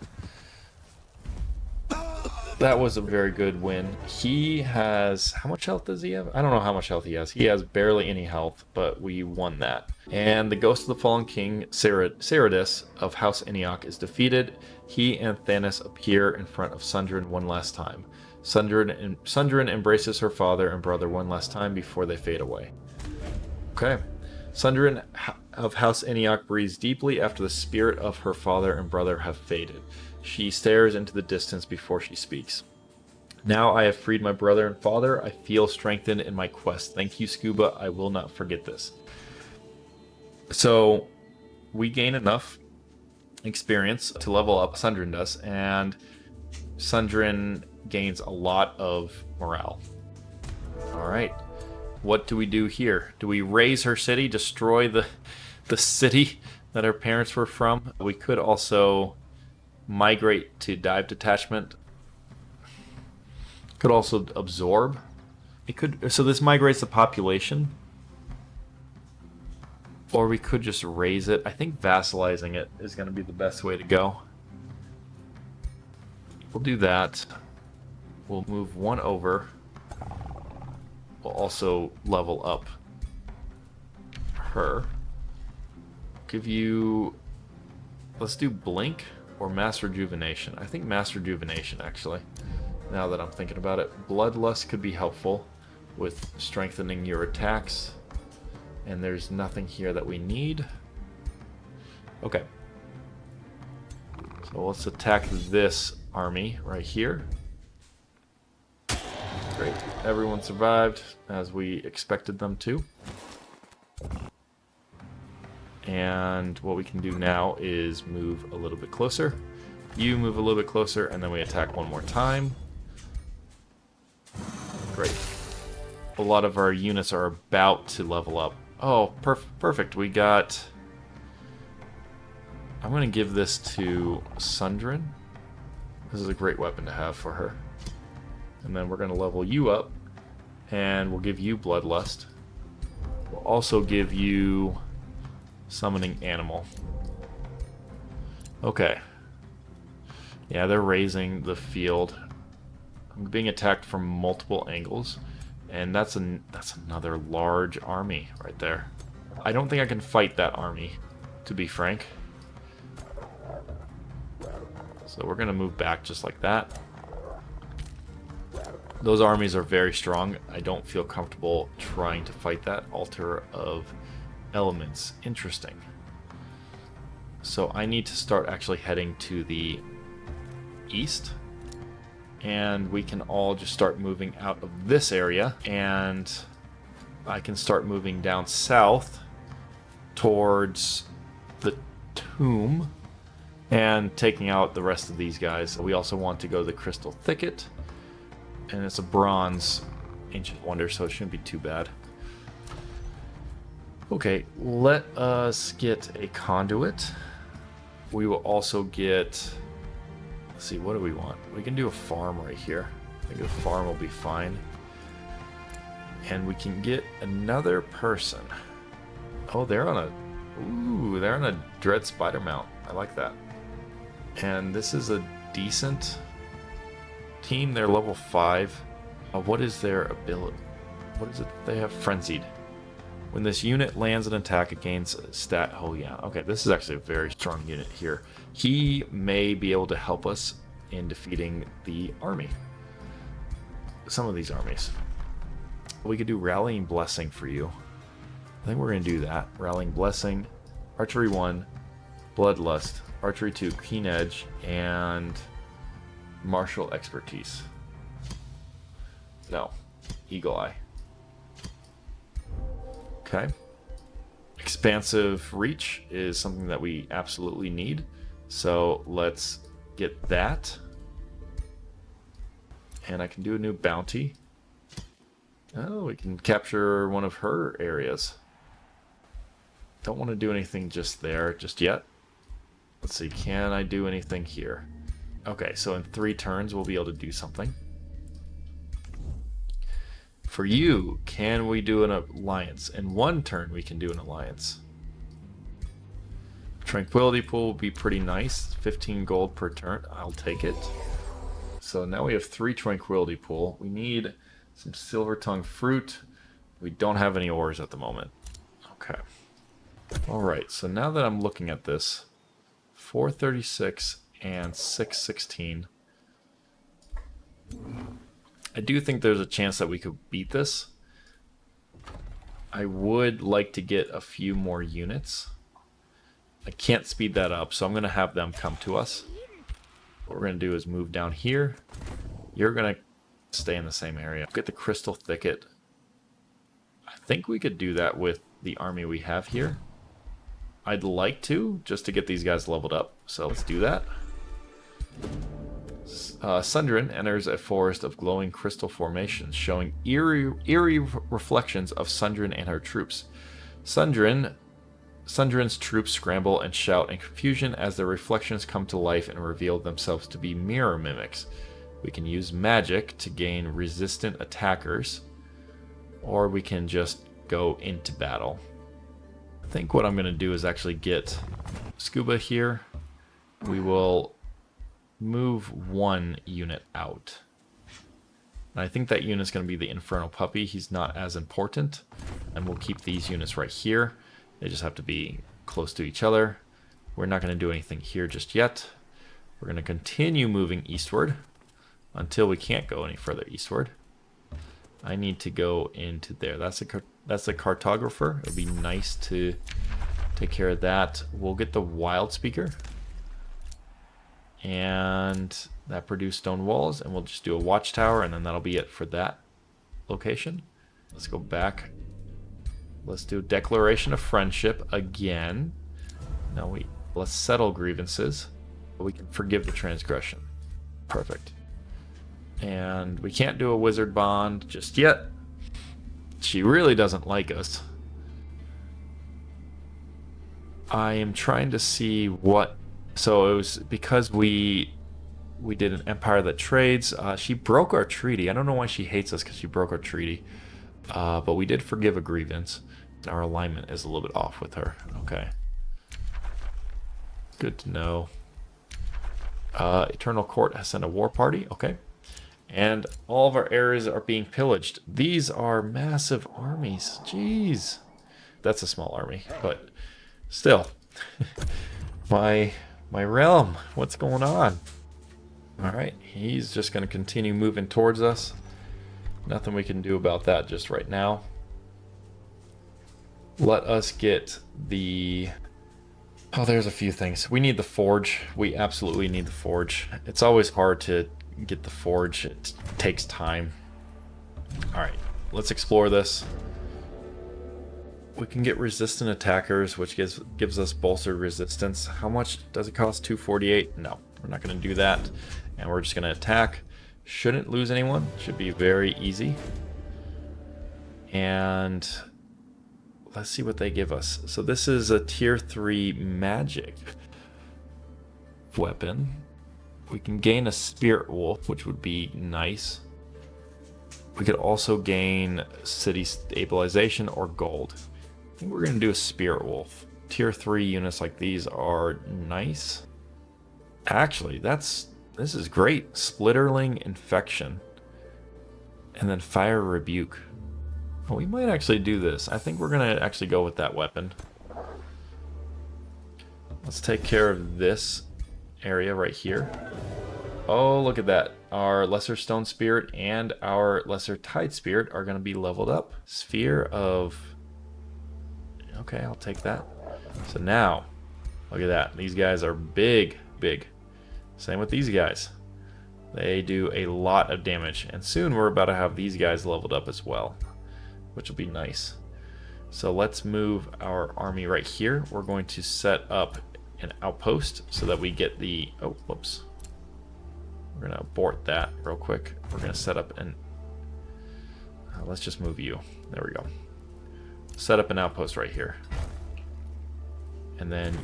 That was a very good win. He has... How much health does he have? I don't know how much health he has. He has barely any health, but we won that. And the Ghost of the Fallen King, Saradis of House Eniok, is defeated. He and Thanos appear in front of Sundrin one last time. Sundrin embraces her father and brother one last time before they fade away. Okay. Sundrin of House Eniok breathes deeply after the spirit of her father and brother have faded. She stares into the distance before she speaks. Now I have freed my brother and father. I feel strengthened in my quest. Thank you, Scuba. I will not forget this. So we gain enough experience to level up. Sundrin does, and Sundrin gains a lot of morale. Alright. What do we do here? Do we raise her city, destroy the city that our parents were from. We could also migrate to dive detachment. Could also absorb. It could, so this migrates the population. Or we could just raise it. I think vassalizing it is going to be the best way to go. We'll do that. We'll move one over. We'll also level up her. Give you... Let's do Blink or Mass Rejuvenation. I think Mass Rejuvenation, actually, now that I'm thinking about it. Bloodlust could be helpful with strengthening your attacks. And there's nothing here that we need. Okay. So let's attack this army right here. Great. Everyone survived as we expected them to. And what we can do now is move a little bit closer. You move a little bit closer, and then we attack one more time. Great. A lot of our units are about to level up. Oh, perfect. We got... I'm going to give this to Sundrin. This is a great weapon to have for her. And then we're going to level you up. And we'll give you Bloodlust. We'll also give you Summoning Animal. Okay. Yeah, they're raising the field. I'm being attacked from multiple angles. And that's another large army right there. I don't think I can fight that army, to be frank. So we're going to move back just like that. Those armies are very strong. I don't feel comfortable trying to fight that. Altar of Elements. Interesting. So I need to start actually heading to the east. And we can all just start moving out of this area. And I can start moving down south towards the tomb and taking out the rest of these guys. We also want to go to the Crystal Thicket. And it's a bronze ancient wonder, so it shouldn't be too bad. Okay, let us get a conduit. We will also get... Let's see, what do we want? We can do a farm right here. I think the farm will be fine. And we can get another person. Oh, they're on a... Ooh, they're on a Dread Spider mount. I like that. And this is a decent team. They're level 5. What is their ability? What is it they have? Frenzied. When this unit lands an attack, it gains a stat. Oh, yeah. Okay, this is actually a very strong unit here. He may be able to help us in defeating the army. Some of these armies. We could do Rallying Blessing for you. I think we're going to do that. Rallying Blessing, Archery 1, Bloodlust, Archery 2, Keen Edge, and Martial Expertise. No, Eagle Eye. Okay. Expansive Reach is something that we absolutely need. So let's get that. And I can do a new bounty. Oh, we can capture one of her areas. Don't want to do anything just there just yet. Let's see, can I do anything here? Okay, so in 3 turns we'll be able to do something. For you, can we do an alliance? In 1 turn we can do an alliance. Tranquility Pool will be pretty nice. 15 gold per turn. I'll take it. So now we have 3 Tranquility Pool. We need some Silver Tongue Fruit. We don't have any ores at the moment. Okay. Alright, so now that I'm looking at this, 436 and 616. I do think there's a chance that we could beat this. I would like to get a few more units. I can't speed that up, so I'm going to have them come to us. What we're going to do is move down here. You're going to stay in the same area. Get the Crystal Thicket. I think we could do that with the army we have here. I'd like to, just to get these guys leveled up. So let's do that. Sundrin enters a forest of glowing crystal formations, showing eerie reflections of Sundrin and her troops. Sundrin Sundrin's troops scramble and shout in confusion as their reflections come to life and reveal themselves to be mirror mimics. We can use magic to gain resistant attackers, or we can just go into battle. I think what I'm going to do is actually get Scuba here. We will move one unit out. And I think that unit's going to be the Infernal Puppy. He's not as important. And we'll keep these units right here. They just have to be close to each other. We're not going to do anything here just yet. We're going to continue moving eastward until we can't go any further eastward. I need to go into there. That's a cartographer. It'd be nice to take care of that. We'll get the Wild Speaker. And that produced stone walls, and we'll just do a watchtower, and then that'll be it for that location. Let's go back. Let's do Declaration of Friendship again. Now let's settle grievances. We can forgive the transgression. Perfect. And we can't do a wizard bond just yet. She really doesn't like us. I am trying to see what... So it was because we did an empire that trades. She broke our treaty. I don't know why she hates us because she broke our treaty. But we did forgive a grievance. Our alignment is a little bit off with her. Okay. Good to know. Eternal Court has sent a war party. Okay. And all of our areas are being pillaged. These are massive armies. Jeez. That's a small army, but still. My realm. What's going on? Alright, he's just going to continue moving towards us. Nothing we can do about that just right now. Let us get the... Oh, there's a few things. We need the forge. We absolutely need the forge. It's always hard to get the forge. It takes time. Alright, let's explore this. We can get resistant attackers, which gives us bolstered resistance. How much does it cost? 248? No, we're not going to do that. And we're just going to attack. Shouldn't lose anyone. Should be very easy. And let's see what they give us. So this is a tier 3 magic weapon. We can gain a Spirit Wolf, which would be nice. We could also gain city stabilization or gold. I think we're going to do a Spirit Wolf. Tier 3 units like these are nice. Actually, this is great. Splitterling Infection. And then Fire Rebuke. Well, we might actually do this. I think we're going to actually go with that weapon. Let's take care of this area right here. Oh, look at that. Our Lesser Stone Spirit and our Lesser Tide Spirit are going to be leveled up. Sphere of... Okay, I'll take that. So now, look at that. These guys are big, big. Same with these guys. They do a lot of damage. And soon we're about to have these guys leveled up as well, which will be nice. So let's move our army right here. We're going to set up an outpost so that we get the... Oh, whoops. We're going to abort that real quick. We're going to set up an... let's just move you. There we go. Set up an outpost right here. And then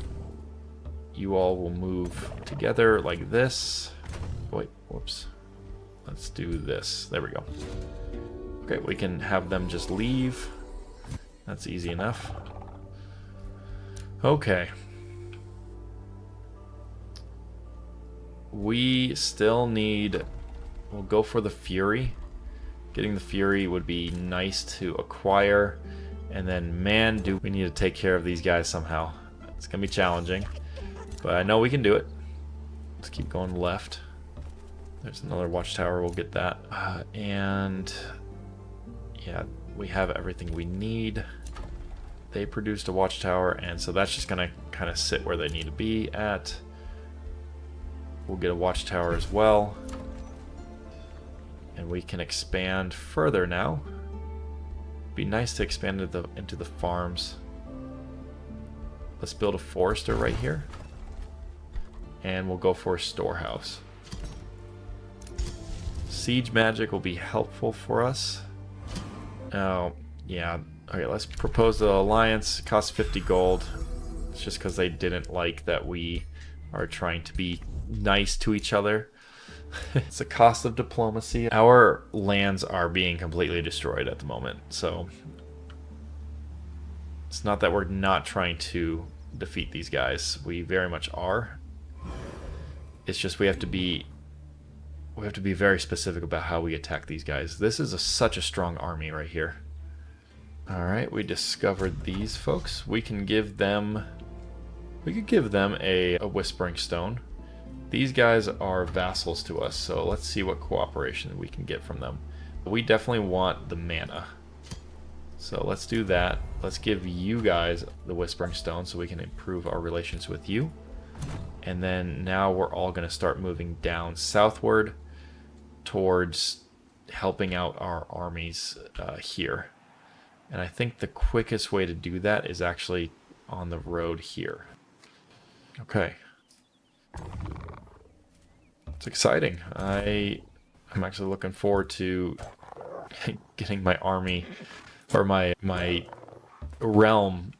you all will move together like this. Wait, whoops. Let's do this. There we go. Okay, we can have them just leave. That's easy enough. Okay. We still need... We'll go for the Fury. Getting the Fury would be nice to acquire. And then, man, do we need to take care of these guys somehow. It's going to be challenging. But I know we can do it. Let's keep going left. There's another watchtower. We'll get that. And... yeah, we have everything we need. They produced a watchtower, and so that's just going to kind of sit where they need to be at. We'll get a watchtower as well. And we can expand further now. Be nice to expand into the farms. Let's build a forester right here. And we'll go for a storehouse. Siege magic will be helpful for us. Oh, yeah. Okay, let's propose the alliance. It costs 50 gold. It's just because they didn't like that we are trying to be nice to each other. It's the cost of diplomacy. Our lands are being completely destroyed at the moment, so it's not that we're not trying to defeat these guys. We very much are. It's just we have to be very specific about how we attack these guys. This is such a strong army right here. Alright, we discovered these folks. We could give them a Whispering Stone. These guys are vassals to us, so let's see what cooperation we can get from them. We definitely want the mana. So let's do that. Let's give you guys the Whispering Stone so we can improve our relations with you. And then now we're all going to start moving down southward towards helping out our armies here. And I think the quickest way to do that is actually on the road here. Okay. It's exciting. I'm actually looking forward to getting my army or my realm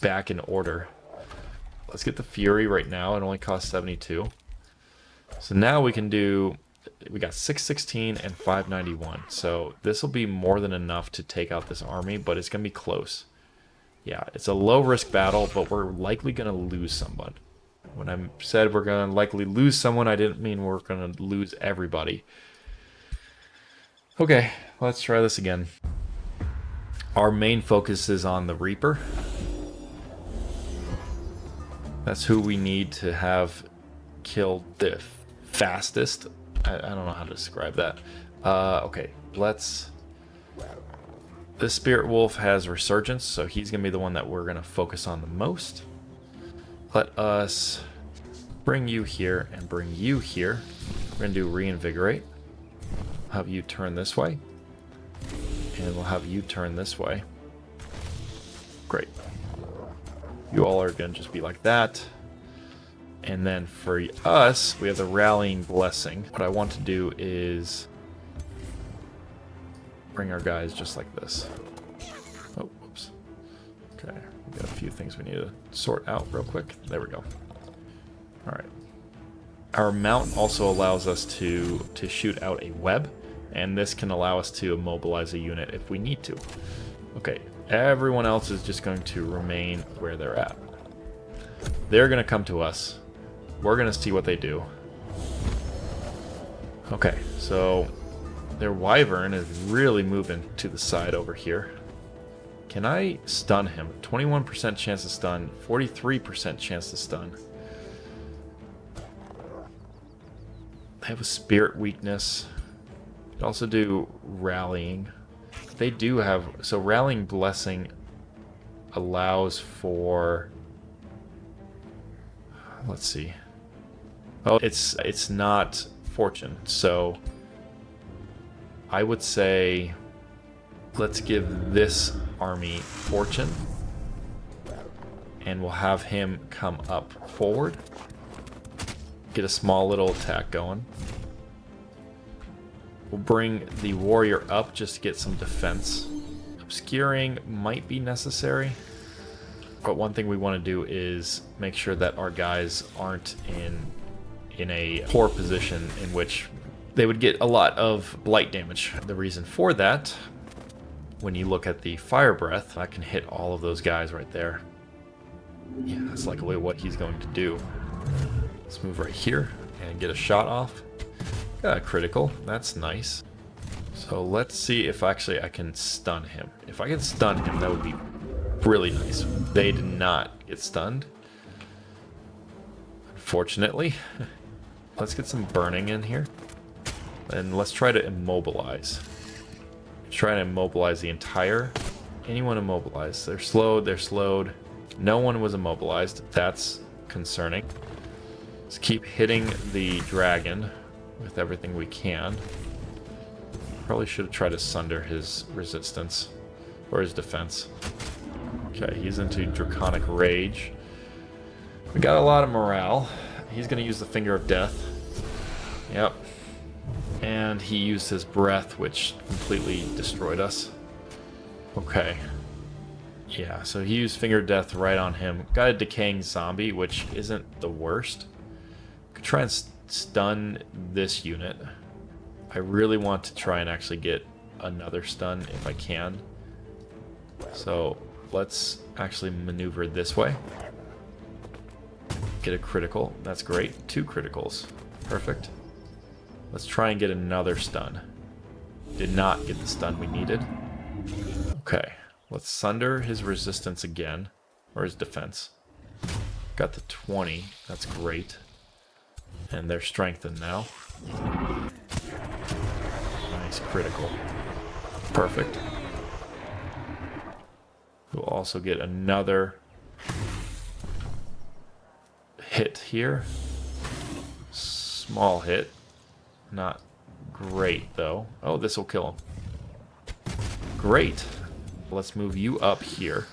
back in order. Let's get the Fury right now. It only costs 72. So now we can do... We got 616 and 591. So this will be more than enough to take out this army, but it's going to be close. Yeah, it's a low-risk battle, but we're likely going to lose someone. When I said we're going to likely lose someone, I didn't mean we're going to lose everybody. Okay, let's try this again. Our main focus is on the Reaper. That's who we need to have killed the fastest. I don't know how to describe that. Okay, let's... This Spirit Wolf has Resurgence, so he's going to be the one that we're going to focus on the most. Let us bring you here and bring you here. We're going to do Reinvigorate. Have you turn this way. And we'll have you turn this way. Great. You all are going to just be like that. And then for us, we have the Rallying Blessing. What I want to do is bring our guys just like this. Oh, whoops. Okay, we got a few things we need to sort out real quick. There we go. All right. Our mount also allows us to shoot out a web, and this can allow us to immobilize a unit if we need to. Okay, everyone else is just going to remain where they're at. They're going to come to us. We're going to see what they do. Okay, so their Wyvern is really moving to the side over here. Can I stun him? 21% chance to stun, 43% chance to stun. They have a Spirit Weakness. They also do Rallying. They do have... So Rallying Blessing allows for... Let's see. Oh, it's not Fortune, so I would say let's give this army Fortune, and we'll have him come up forward, get a small little attack going. We'll bring the warrior up just to get some defense. Obscuring might be necessary, but one thing we want to do is make sure that our guys aren't in a poor position in which they would get a lot of blight damage. The reason for that, when you look at the Fire Breath, that can hit all of those guys right there. Yeah, that's likely what he's going to do. Let's move right here and get a shot off. Got a critical, that's nice. So let's see if actually I can stun him. If I can stun him, that would be really nice. They did not get stunned, unfortunately. Let's get some burning in here. And let's try to immobilize. Try to immobilize the entire... Anyone immobilized. They're slowed, they're slowed. No one was immobilized. That's concerning. Let's keep hitting the dragon with everything we can. Probably should have tried to sunder his resistance. Or his defense. Okay, he's into Draconic Rage. We got a lot of morale. He's going to use the Finger of Death. Yep. And he used his breath, which completely destroyed us. Okay. Yeah, so he used Finger Death right on him. Got a decaying zombie, which isn't the worst. Could try and stun this unit. I really want to try and actually get another stun if I can. So let's actually maneuver this way. Get a critical. That's great. 2 criticals. Perfect. Let's try and get another stun. Did not get the stun we needed. Okay. Let's sunder his resistance again. Or his defense. Got the 20. That's great. And they're strengthened now. Nice critical. Perfect. We'll also get another hit here. Small hit. Not great, though. Oh, this will kill him. Great. Let's move you up here.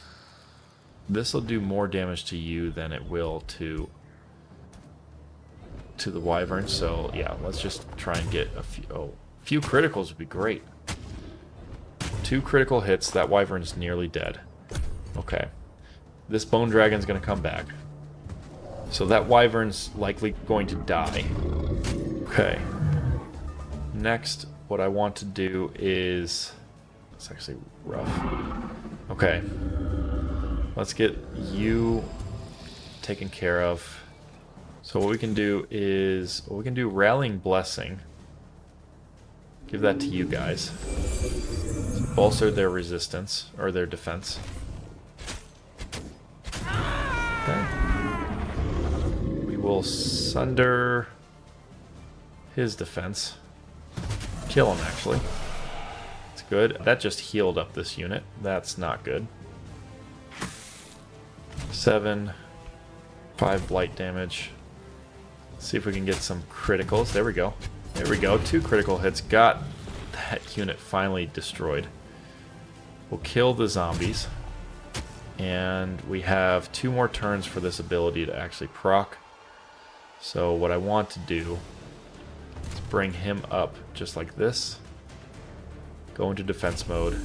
This will do more damage to you than it will to the wyvern. So, yeah, let's just try and get a few criticals would be great. 2 critical hits. That wyvern's nearly dead. Okay. This bone dragon's going to come back. So that wyvern's likely going to die. Okay. Next, what I want to do is... It's actually rough. Okay. Let's get you taken care of. So what we can do is... we can do Rallying Blessing. Give that to you guys. Bolster their resistance, or their defense. Okay. We will sunder his defense. Kill him, actually. It's good. That just healed up this unit. That's not good. 7. 5 blight damage. Let's see if we can get some criticals. There we go. There we go. 2 critical hits. Got that unit finally destroyed. We'll kill the zombies. And we have 2 more turns for this ability to actually proc. So what I want to do is bring him up just like this. Go into defense mode.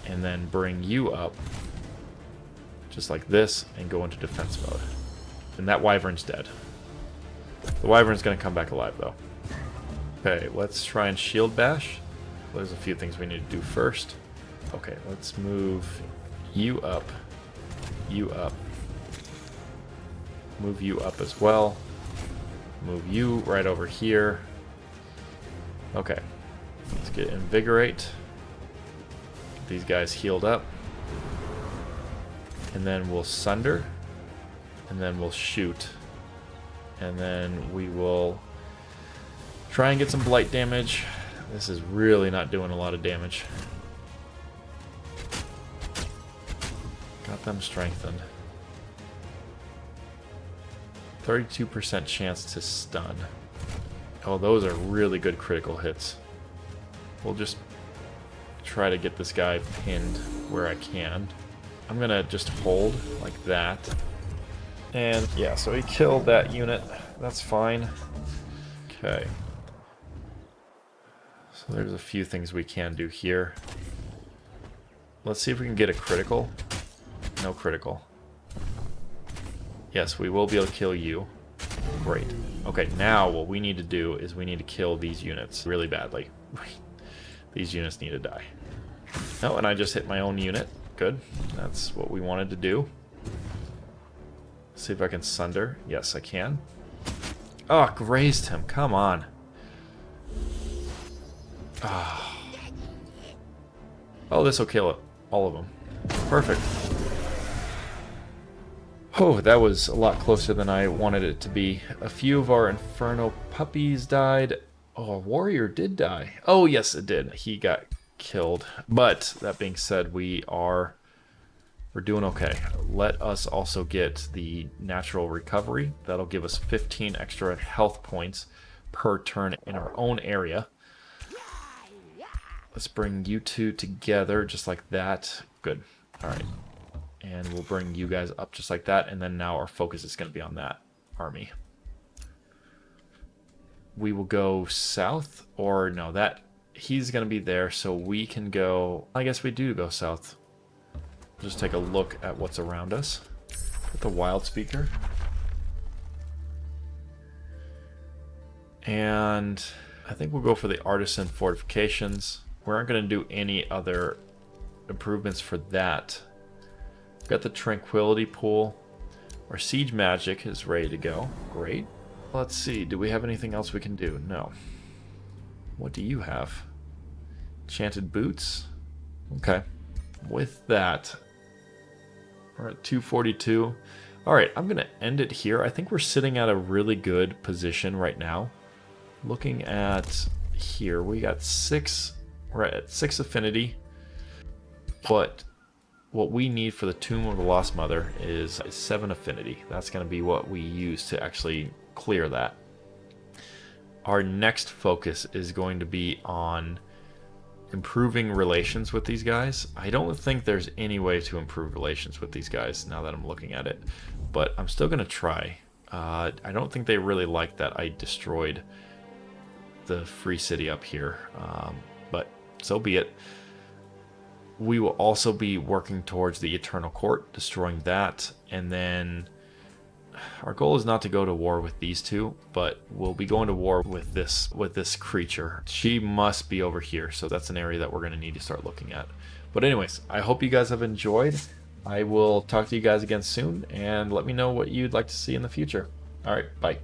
And then bring you up just like this and go into defense mode. And that wyvern's dead. The wyvern's going to come back alive though. Okay, let's try and shield bash. There's a few things we need to do first. Okay, let's move you up. You up. Move you up as well. Move you right over here. Okay. Let's get Invigorate. Get these guys healed up. And then we'll Sunder. And then we'll shoot. And then we will try and get some blight damage. This is really not doing a lot of damage. Got them strengthened. 32% chance to stun. Oh, those are really good critical hits. We'll just try to get this guy pinned where I can. I'm gonna just hold like that. And yeah, so he killed that unit. That's fine. Okay. So there's a few things we can do here. Let's see if we can get a critical. No critical. Yes, we will be able to kill you. Great. Okay, now what we need to do is we need to kill these units really badly. These units need to die. Oh, and I just hit my own unit. Good. That's what we wanted to do. See if I can sunder. Yes, I can. Oh, grazed him. Come on. Oh, this will kill it. All of them. Perfect. Oh, that was a lot closer than I wanted it to be. A few of our Inferno puppies died. Oh, a warrior did die. Oh, yes, it did. He got killed. But, that being said, we're doing okay. Let us also get the natural recovery. That'll give us 15 extra health points per turn in our own area. Let's bring you two together just like that. Good. All right. And we'll bring you guys up just like that. And then now our focus is going to be on that army. We will go south. Or no, he's going to be there. So we can go... I guess we do go south. just take a look at what's around us. With the wild speaker. And I think we'll go for the artisan fortifications. We aren't going to do any other improvements for that. We've got the tranquility pool. Our siege magic is ready to go. Great. Let's see. Do we have anything else we can do? No. What do you have? Enchanted boots. Okay. With that, we're at 242. Alright, I'm going to end it here. I think we're sitting at a really good position right now. Looking at here, we got 6. We're at 6 affinity. But what we need for the Tomb of the Lost Mother is 7 affinity. That's going to be what we use to actually clear that. Our next focus is going to be on improving relations with these guys. I don't think there's any way to improve relations with these guys now that I'm looking at it, but I'm still going to try. I don't think they really like that I destroyed the free city up here, but so be it. We will also be working towards the Eternal Court, destroying that, and then our goal is not to go to war with these two, but we'll be going to war with this creature. She must be over here, so that's an area that we're going to need to start looking at. But anyways, I hope you guys have enjoyed. I will talk to you guys again soon, and let me know what you'd like to see in the future. All right, bye.